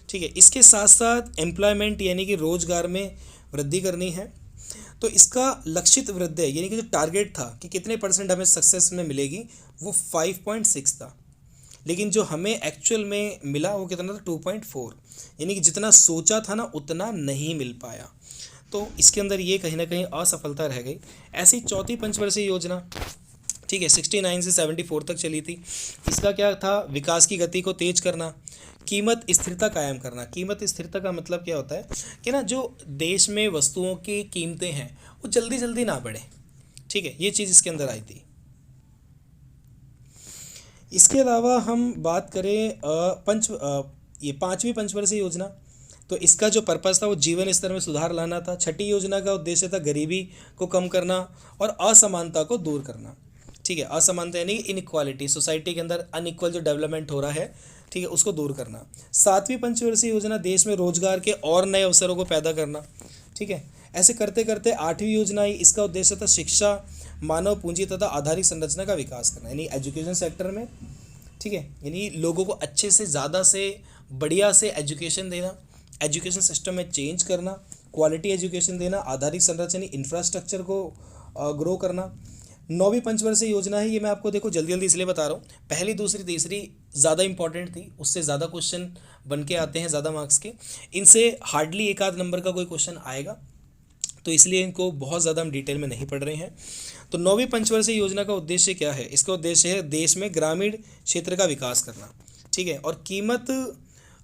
Speaker 1: ठीक है, इसके साथ साथ एम्प्लॉयमेंट यानी कि रोजगार में वृद्धि करनी है। तो इसका लक्षित वृद्धि यानी कि जो टारगेट था कि कितने % हमें सक्सेस में मिलेगी, वो 5.6 था, लेकिन जो हमें एक्चुअल में मिला वो कितना था, 2.4, यानी कि जितना सोचा था ना उतना नहीं मिल पाया। तो इसके अंदर ये कहीं ना कहीं असफलता रह गई। ऐसी चौथी पंचवर्षीय योजना, ठीक है, 69 से 74 तक चली थी। इसका क्या था, विकास की गति को तेज करना, कीमत स्थिरता कायम करना। कीमत स्थिरता का मतलब क्या होता है कि ना जो देश में वस्तुओं की कीमतें हैं वो जल्दी जल्दी ना बढ़े, ठीक है, ये चीज़ इसके अंदर आई थी। इसके अलावा हम बात करें ये 5वीं पंचवर्षीय योजना, तो इसका जो पर्पस था वो जीवन स्तर में सुधार लाना था। छठी योजना का उद्देश्य था गरीबी को कम करना और असमानता को दूर करना। ठीक है, असमानता यानी इनइक्वालिटी, सोसाइटी के अंदर अनइक्वल जो डेवलपमेंट हो रहा है, ठीक है, उसको दूर करना। 7वीं पंचवर्षीय योजना देश में रोजगार के और नए अवसरों को पैदा करना। ठीक है, ऐसे करते करते 8वीं योजना आई, इसका उद्देश्य था शिक्षा, मानव पूंजी तथा आधारिक संरचना का विकास करना, यानी एजुकेशन सेक्टर में, ठीक है, यानी लोगों को अच्छे से ज़्यादा से बढ़िया से एजुकेशन देना, एजुकेशन सिस्टम में चेंज करना, क्वालिटी एजुकेशन देना, आधारिक संरचना इंफ्रास्ट्रक्चर को ग्रो करना। 9वीं पंचवर्षीय योजना है, ये मैं आपको देखो जल्दी जल्दी इसलिए बता रहा हूँ, पहली दूसरी तीसरी ज़्यादा इंपॉर्टेंट थी, उससे ज़्यादा क्वेश्चन बन के आते हैं, ज़्यादा मार्क्स के, इनसे हार्डली 1-8 नंबर का कोई क्वेश्चन आएगा, तो इसलिए इनको बहुत ज़्यादा हम डिटेल में नहीं पढ़ रहे हैं। तो 9वीं पंचवर्षीय योजना का उद्देश्य क्या है, इसका उद्देश्य है देश में ग्रामीण क्षेत्र का विकास करना। ठीक है, और कीमत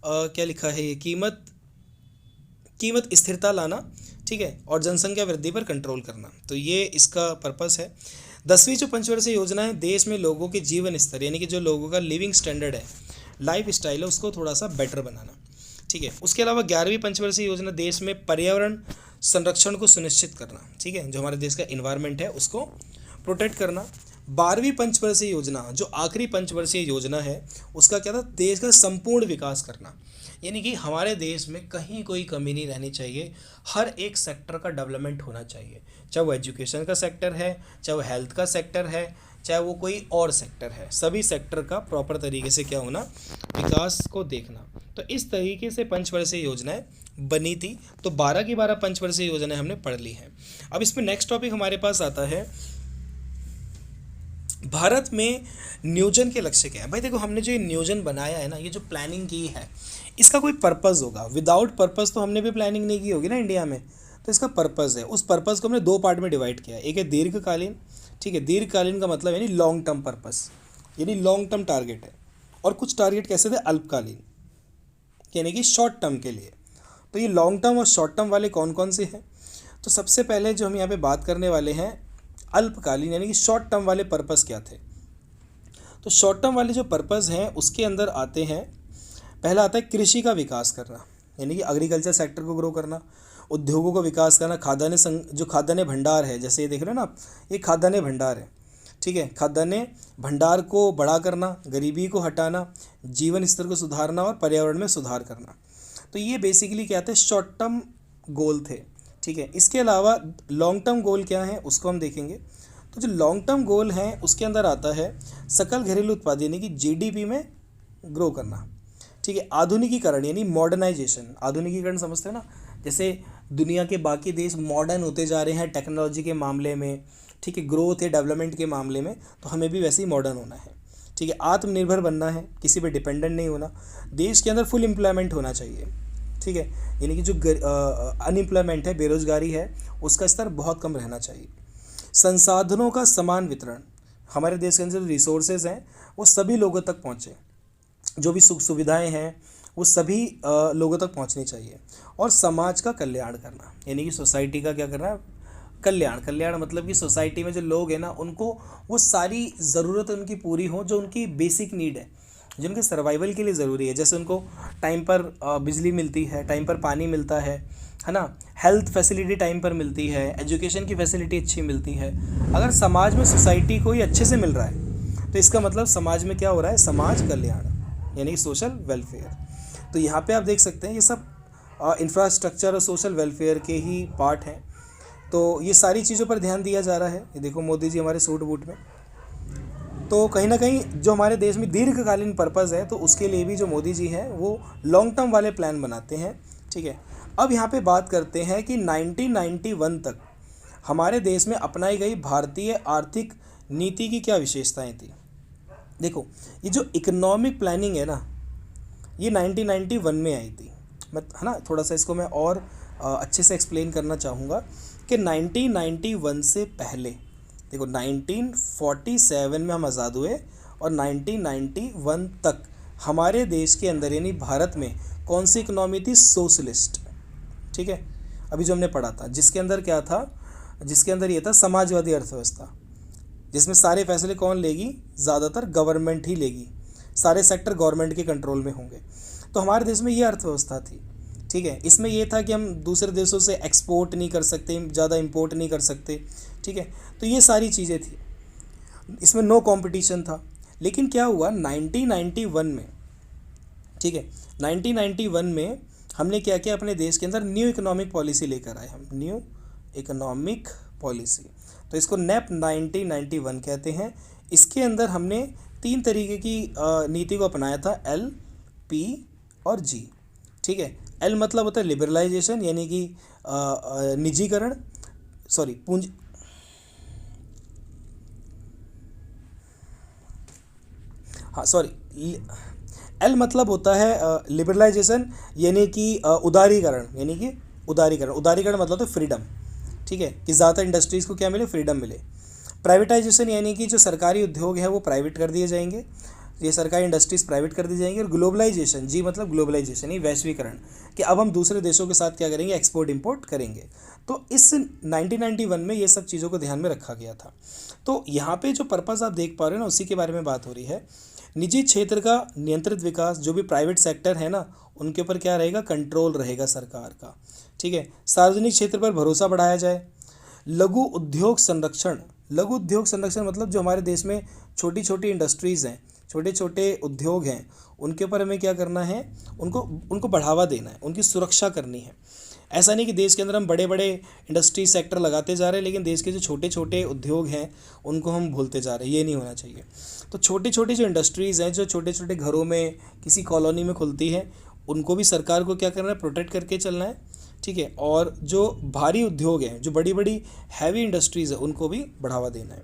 Speaker 1: क्या लिखा है, ये कीमत स्थिरता लाना, ठीक है, और जनसंख्या वृद्धि पर कंट्रोल करना, तो ये इसका पर्पस है। 10वीं जो पंचवर्षीय योजना है, देश में लोगों के जीवन स्तर यानी कि जो लोगों का लिविंग स्टैंडर्ड है, लाइफ स्टाइल है, उसको थोड़ा सा बेटर बनाना। ठीक है, उसके अलावा 11वीं पंचवर्षीय योजना देश में पर्यावरण संरक्षण को सुनिश्चित करना। ठीक है, जो हमारे देश का इन्वायरमेंट है उसको प्रोटेक्ट करना। 12वीं पंचवर्षीय योजना जो आखिरी पंचवर्षीय योजना है, उसका क्या था, देश का संपूर्ण विकास करना, यानी कि हमारे देश में कहीं कोई कमी नहीं रहनी चाहिए, हर एक सेक्टर का डेवलपमेंट होना चाहिए, चाहे वो एजुकेशन का सेक्टर है, चाहे वो हेल्थ का सेक्टर है, चाहे वो कोई और सेक्टर है, सभी सेक्टर का प्रॉपर तरीके से क्या होना, विकास को देखना। तो इस तरीके से पंचवर्षीय योजनाएं बनी थी। तो 12 की 12 पंचवर्षीय योजनाएं हमने पढ़ ली हैं। अब इसमें नेक्स्ट टॉपिक हमारे पास आता है, भारत में नियोजन के लक्ष्य क्या है। भाई देखो, हमने जो ये नियोजन बनाया है ना, ये जो प्लानिंग की है, इसका कोई पर्पस होगा, विदाउट पर्पस तो हमने भी प्लानिंग नहीं की होगी ना इंडिया में, तो इसका पर्पस है, उस पर्पस को हमने 2 पार्ट में डिवाइड किया है। एक है दीर्घकालीन, ठीक है, दीर्घकालीन का मतलब यानी लॉन्ग टर्म पर्पस, यानी लॉन्ग टर्म टारगेट है। और कुछ टारगेट कैसे थे, अल्पकालीन यानी कि शॉर्ट टर्म के लिए। तो ये लॉन्ग टर्म और शॉर्ट टर्म वाले कौन कौन से हैं? तो सबसे पहले जो हम यहाँ पे बात करने वाले हैं अल्पकालीन यानी कि शॉर्ट टर्म वाले पर्पस क्या थे। तो शॉर्ट टर्म वाले जो पर्पस हैं उसके अंदर आते हैं, पहला आता है कृषि का विकास करना, यानी कि एग्रीकल्चर सेक्टर को ग्रो करना, उद्योगों का विकास करना, जो खाद्यान्न भंडार है, जैसे ये देख रहे हो ना आप, ये खाद्यान्न भंडार है, ठीक है, खाद्यान्न भंडार को बड़ा करना, गरीबी को हटाना, जीवन स्तर को सुधारना और पर्यावरण में सुधार करना। तो ये बेसिकली क्या थे, शॉर्ट टर्म गोल थे, ठीक है। इसके अलावा लॉन्ग टर्म गोल क्या है उसको हम देखेंगे। तो जो लॉन्ग टर्म गोल हैं उसके अंदर आता है सकल घरेलू उत्पाद यानी कि जीडीपी में ग्रो करना, ठीक है। आधुनिकीकरण यानी मॉडर्नाइजेशन, आधुनिकीकरण समझते हैं ना, जैसे दुनिया के बाकी देश मॉडर्न होते जा रहे हैं टेक्नोलॉजी के मामले में, ठीक है, ग्रोथ या डेवलपमेंट के मामले में, तो हमें भी वैसे ही मॉडर्न होना है, ठीक है। आत्मनिर्भर बनना है, किसी पे डिपेंडेंट नहीं होना, देश के अंदर फुल एम्प्लॉयमेंट होना चाहिए, ठीक है, यानी कि जो अनएम्प्लॉयमेंट है, बेरोजगारी है, उसका स्तर बहुत कम रहना चाहिए। संसाधनों का समान वितरण, हमारे देश के अंदर जो रिसोर्सेज हैं वो सभी लोगों तक पहुँचे, जो भी सुख सुविधाएं हैं वो सभी लोगों तक पहुंचनी चाहिए। और समाज का कल्याण करना, यानी कि सोसाइटी का क्या करना है, कल्याण मतलब कि सोसाइटी में जो लोग हैं ना उनको वो सारी ज़रूरत उनकी पूरी हो जो उनकी बेसिक नीड है, जो उनके सर्वाइवल के लिए ज़रूरी है। जैसे उनको टाइम पर बिजली मिलती है, टाइम पर पानी मिलता है ना, हेल्थ फैसिलिटी टाइम पर मिलती है, एजुकेशन की फैसिलिटी अच्छी मिलती है। अगर समाज में सोसाइटी को ही अच्छे से मिल रहा है तो इसका मतलब समाज में क्या हो रहा है, समाज कल्याण यानी कि सोशल वेलफेयर। तो यहाँ पे आप देख सकते हैं ये सब इंफ्रास्ट्रक्चर और सोशल वेलफेयर के ही पार्ट हैं। तो ये सारी चीज़ों पर ध्यान दिया जा रहा है। ये देखो मोदी जी हमारे सूट बूट में। तो कहीं ना कहीं जो हमारे देश में दीर्घकालीन पर्पज़ है तो उसके लिए भी जो मोदी जी हैं वो लॉन्ग टर्म वाले प्लान बनाते हैं, ठीक है। अब यहाँ पे बात करते हैं कि 1991 तक हमारे देश में अपनाई गई भारतीय आर्थिक नीति की क्या विशेषताएं थी। देखो ये जो इकोनॉमिक प्लानिंग है ना ये 1991 में आई थी, मैं है ना थोड़ा सा इसको मैं और अच्छे से एक्सप्लेन करना चाहूँगा कि 1991 से पहले देखो 1947 में हम आज़ाद हुए और 1991 तक हमारे देश के अंदर यानी भारत में कौन सी इकोनॉमी थी, सोशलिस्ट, ठीक है। अभी जो हमने पढ़ा था जिसके अंदर क्या था, जिसके अंदर ये था समाजवादी अर्थव्यवस्था, जिसमें सारे फैसले कौन लेगी, ज़्यादातर गवर्नमेंट ही लेगी, सारे सेक्टर गवर्नमेंट के कंट्रोल में होंगे। तो हमारे देश में ये अर्थव्यवस्था थी, ठीक है। इसमें ये था कि हम दूसरे देशों से एक्सपोर्ट नहीं कर सकते, ज़्यादा इंपोर्ट नहीं कर सकते, ठीक है। तो ये सारी चीज़ें थी, इसमें नो कंपटीशन था। लेकिन क्या हुआ 1991 में, ठीक है, 1991 में हमने क्या किया, अपने देश के अंदर न्यू इकोनॉमिक पॉलिसी लेकर आए हम, न्यू इकोनॉमिक पॉलिसी। तो इसको नैप 1991 कहते हैं। इसके अंदर हमने 3 तरीके की नीति को अपनाया था, एल, पी और जी, ठीक है। एल मतलब होता है लिबरलाइजेशन यानी कि निजीकरण, सॉरी पूंजी, हाँ सॉरी, एल मतलब होता है लिबरलाइजेशन यानी कि उदारीकरण मतलब तो फ्रीडम, ठीक है, कि ज़्यादातर इंडस्ट्रीज़ को क्या मिले, फ्रीडम मिले। प्राइवेटाइजेशन यानी कि जो सरकारी उद्योग हैं वो प्राइवेट कर दिए जाएंगे, ये सरकारी इंडस्ट्रीज़ प्राइवेट कर दी जाएंगी। और ग्लोबलाइजेशन, जी मतलब ग्लोबलाइजेशन ही वैश्वीकरण, कि अब हम दूसरे देशों के साथ क्या करेंगे, एक्सपोर्ट इंपोर्ट करेंगे। तो इस 1991 में ये सब चीज़ों को ध्यान में रखा गया था। तो यहाँ पे जो पर्पज़ आप देख पा रहे हो ना उसी के बारे में बात हो रही है। निजी क्षेत्र का नियंत्रित विकास, जो भी प्राइवेट सेक्टर है ना उनके ऊपर क्या रहेगा, कंट्रोल रहेगा सरकार का, ठीक है। सार्वजनिक क्षेत्र पर भरोसा बढ़ाया जाए। लघु उद्योग संरक्षण मतलब जो हमारे देश में छोटी छोटी इंडस्ट्रीज़ हैं, छोटे छोटे उद्योग हैं, उनके ऊपर हमें क्या करना है, उनको बढ़ावा देना है, उनकी सुरक्षा करनी है। ऐसा नहीं कि देश के अंदर हम बड़े बड़े इंडस्ट्री सेक्टर लगाते जा रहे हैं लेकिन देश के जो छोटे छोटे उद्योग हैं उनको हम भूलते जा रहे हैं, ये नहीं होना चाहिए। तो छोटी छोटी जो इंडस्ट्रीज़ हैं, जो छोटे छोटे घरों में, किसी कॉलोनी में खुलती हैं, उनको भी सरकार को क्या करना है, प्रोटेक्ट करके चलना है, ठीक है। और जो भारी उद्योग हैं, जो बड़ी बड़ी हैवी इंडस्ट्रीज़ है, उनको भी बढ़ावा देना है।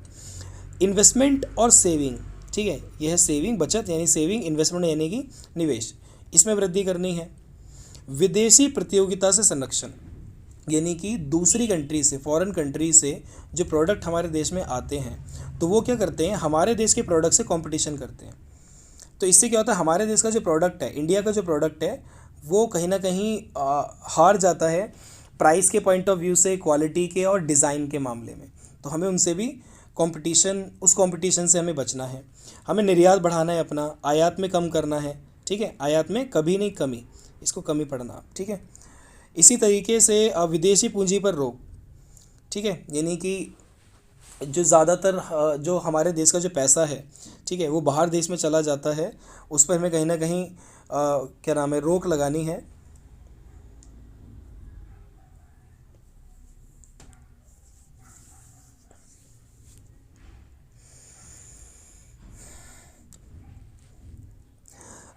Speaker 1: इन्वेस्टमेंट और सेविंग, ठीक है, यह है सेविंग, बचत यानी सेविंग, इन्वेस्टमेंट यानी कि निवेश, इसमें वृद्धि करनी है। विदेशी प्रतियोगिता से संरक्षण, यानी कि दूसरी कंट्री से, फॉरेन कंट्री से जो प्रोडक्ट हमारे देश में आते हैं तो वो क्या करते हैं, हमारे देश के प्रोडक्ट से कंपटीशन करते हैं। तो इससे क्या होता है, हमारे देश का जो प्रोडक्ट है, इंडिया का जो प्रोडक्ट है, वो कहीं ना कहीं हार जाता है प्राइस के पॉइंट ऑफ व्यू से, क्वालिटी के और डिज़ाइन के मामले में। तो हमें उनसे भी कंपटीशन, उस कंपटीशन से हमें बचना है। हमें निर्यात बढ़ाना है, अपना आयात में कम करना है, ठीक है, आयात में कभी नहीं कमी, इसको कमी पड़ना, ठीक है। इसी तरीके से विदेशी पूंजी पर रोक, ठीक है, यानी कि जो ज़्यादातर जो हमारे देश का जो पैसा है, ठीक है, वो बाहर देश में चला जाता है, उस पर हमें कहीं ना कहीं क्या नाम है, रोक लगानी है।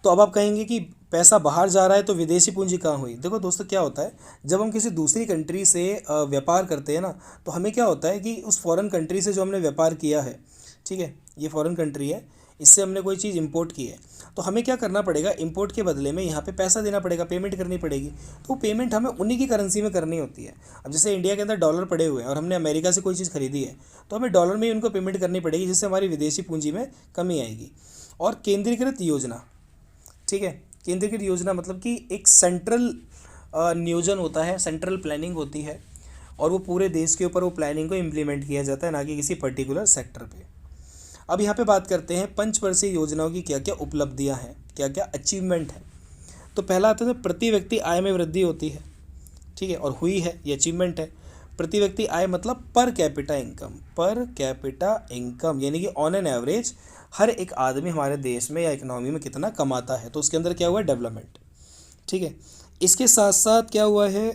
Speaker 1: तो अब आप कहेंगे कि पैसा बाहर जा रहा है तो विदेशी पूंजी कहाँ हुई। देखो दोस्तों, क्या होता है, जब हम किसी दूसरी कंट्री से व्यापार करते हैं ना, तो हमें क्या होता है कि उस फॉरेन कंट्री से जो हमने व्यापार किया है, ठीक है, ये फॉरेन कंट्री है, इससे हमने कोई चीज़ इंपोर्ट की है, तो हमें क्या करना पड़ेगा, इंपोर्ट के बदले में यहाँ पे पैसा देना पड़ेगा, पेमेंट करनी पड़ेगी। तो वो पेमेंट हमें उन्हीं की करेंसी में करनी होती है। अब जैसे इंडिया के अंदर डॉलर पड़े हुए हैं और हमने अमेरिका से कोई चीज़ खरीदी है, तो हमें डॉलर में ही उनको पेमेंट करनी पड़ेगी, जिससे हमारी विदेशी पूंजी में कमी आएगी। और केंद्रीकृत योजना, ठीक है, केंद्रीकृत योजना मतलब कि एक सेंट्रल नियोजन होता है, सेंट्रल प्लानिंग होती है, और वो पूरे देश के ऊपर वो प्लानिंग को इम्प्लीमेंट किया जाता है, ना कि किसी पर्टिकुलर सेक्टर पे। अब यहाँ पे बात करते हैं पंचवर्षीय योजनाओं की क्या क्या उपलब्धियाँ हैं, क्या क्या अचीवमेंट है। तो पहला आता है, प्रति व्यक्ति आय में वृद्धि होती है, ठीक है, और हुई है, ये अचीवमेंट है। प्रति व्यक्ति आय मतलब per capita income, per capita income यानी कि ऑन एन एवरेज हर एक आदमी हमारे देश में या इकोनॉमी में कितना कमाता है, तो उसके अंदर क्या हुआ है, डेवलपमेंट, ठीक है। इसके साथ साथ क्या हुआ है,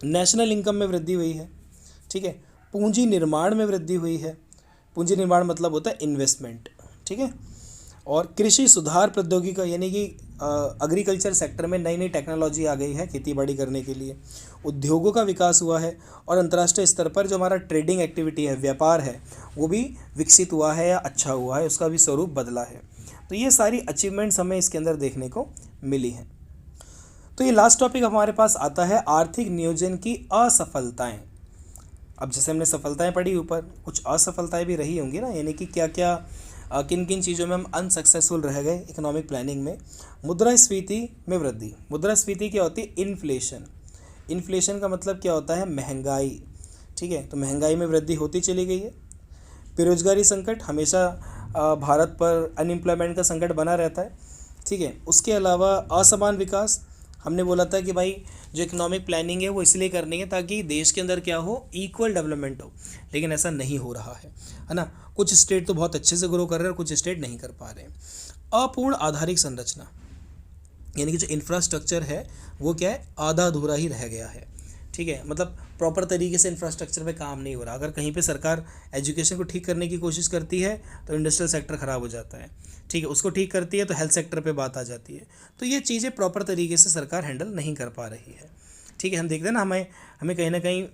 Speaker 1: नेशनल इनकम में वृद्धि हुई है, ठीक है। पूंजी निर्माण में वृद्धि हुई है, पूंजी निर्माण मतलब होता है इन्वेस्टमेंट, ठीक है। और कृषि सुधार प्रौद्योगिकी का, यानी कि एग्रीकल्चर सेक्टर में नई नई टेक्नोलॉजी आ गई है खेती बाड़ी करने के लिए। उद्योगों का विकास हुआ है, और अंतर्राष्ट्रीय स्तर पर जो हमारा ट्रेडिंग एक्टिविटी है, व्यापार है, वो भी विकसित हुआ है या अच्छा हुआ है, उसका भी स्वरूप बदला है। तो ये सारी अचीवमेंट्स हमें इसके अंदर देखने को मिली हैं। तो ये लास्ट टॉपिक हमारे पास आता है, आर्थिक नियोजन की असफलताएँ। अब जैसे हमने सफलताएं पढ़ी ऊपर, कुछ असफलताएं भी रही होंगी ना, यानी कि क्या क्या किन किन चीज़ों में हम अनसक्सेसफुल रह गए इकोनॉमिक प्लानिंग में। मुद्रास्फीति में वृद्धि, मुद्रास्फीति क्या होती है, इन्फ्लेशन। इन्फ्लेशन का मतलब क्या होता है, महंगाई, ठीक है, तो महंगाई में वृद्धि होती चली गई है। बेरोजगारी संकट, हमेशा भारत पर अनएम्प्लॉयमेंट का संकट बना रहता है, ठीक है। उसके अलावा असमान विकास, हमने बोला था कि भाई जो इकोनॉमिक प्लानिंग है वो इसलिए करनी है ताकि देश के अंदर क्या हो, इक्वल डेवलपमेंट हो, लेकिन ऐसा नहीं हो रहा है ना। कुछ स्टेट तो बहुत अच्छे से ग्रो कर रहे हैं और कुछ स्टेट नहीं कर पा रहे हैं। अपूर्ण आधारिक संरचना, यानी कि जो इंफ्रास्ट्रक्चर है वो क्या है, आधा अधूरा ही रह गया है, ठीक है, मतलब प्रॉपर तरीके से इंफ्रास्ट्रक्चर पे काम नहीं हो रहा। अगर कहीं पे सरकार एजुकेशन को ठीक करने की कोशिश करती है तो इंडस्ट्रियल सेक्टर ख़राब हो जाता है, ठीक है, उसको ठीक करती है तो हेल्थ सेक्टर पे बात आ जाती है। तो ये चीज़ें प्रॉपर तरीके से सरकार हैंडल नहीं कर पा रही है, ठीक है। हम देखते हैं ना, हमें कहीं ना कहीं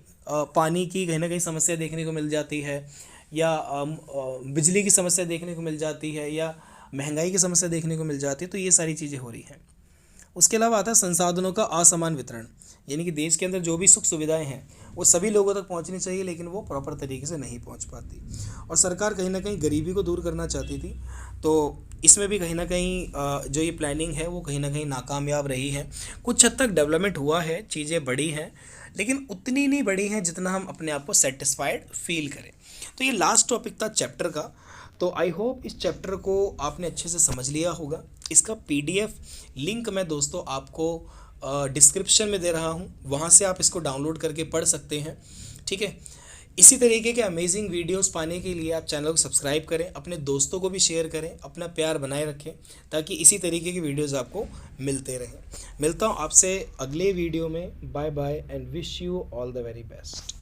Speaker 1: पानी की कहीं ना कहीं समस्या देखने को मिल जाती है, या बिजली की समस्या देखने को मिल जाती है, या महंगाई की समस्या देखने को मिल जाती है। तो ये सारी चीज़ें हो रही हैं। उसके अलावा आता है संसाधनों का असमान वितरण, यानी कि देश के अंदर जो भी सुख सुविधाएं हैं वो सभी लोगों तक पहुंचनी चाहिए, लेकिन वो प्रॉपर तरीके से नहीं पहुंच पाती। और सरकार कहीं ना कहीं गरीबी को दूर करना चाहती थी, तो इसमें भी कहीं ना कहीं जो ये प्लानिंग है वो कहीं ना कहीं नाकामयाब रही है। कुछ हद तक डेवलपमेंट हुआ है, चीज़ें बढ़ी हैं, लेकिन उतनी नहीं बढ़ी हैं जितना हम अपने आप को सेटिस्फाइड फील करें। तो ये लास्ट टॉपिक था चैप्टर का। तो आई होप इस चैप्टर को आपने अच्छे से समझ लिया होगा। इसका PDF लिंक मैं दोस्तों आपको डिस्क्रिप्शन में दे रहा हूँ, वहाँ से आप इसको डाउनलोड करके पढ़ सकते हैं, ठीक है। इसी तरीके के अमेजिंग वीडियोस पाने के लिए आप चैनल को सब्सक्राइब करें, अपने दोस्तों को भी शेयर करें, अपना प्यार बनाए रखें, ताकि इसी तरीके की वीडियोस आपको मिलते रहें। मिलता हूँ आपसे अगले वीडियो में। Bye bye and wish you all the very best.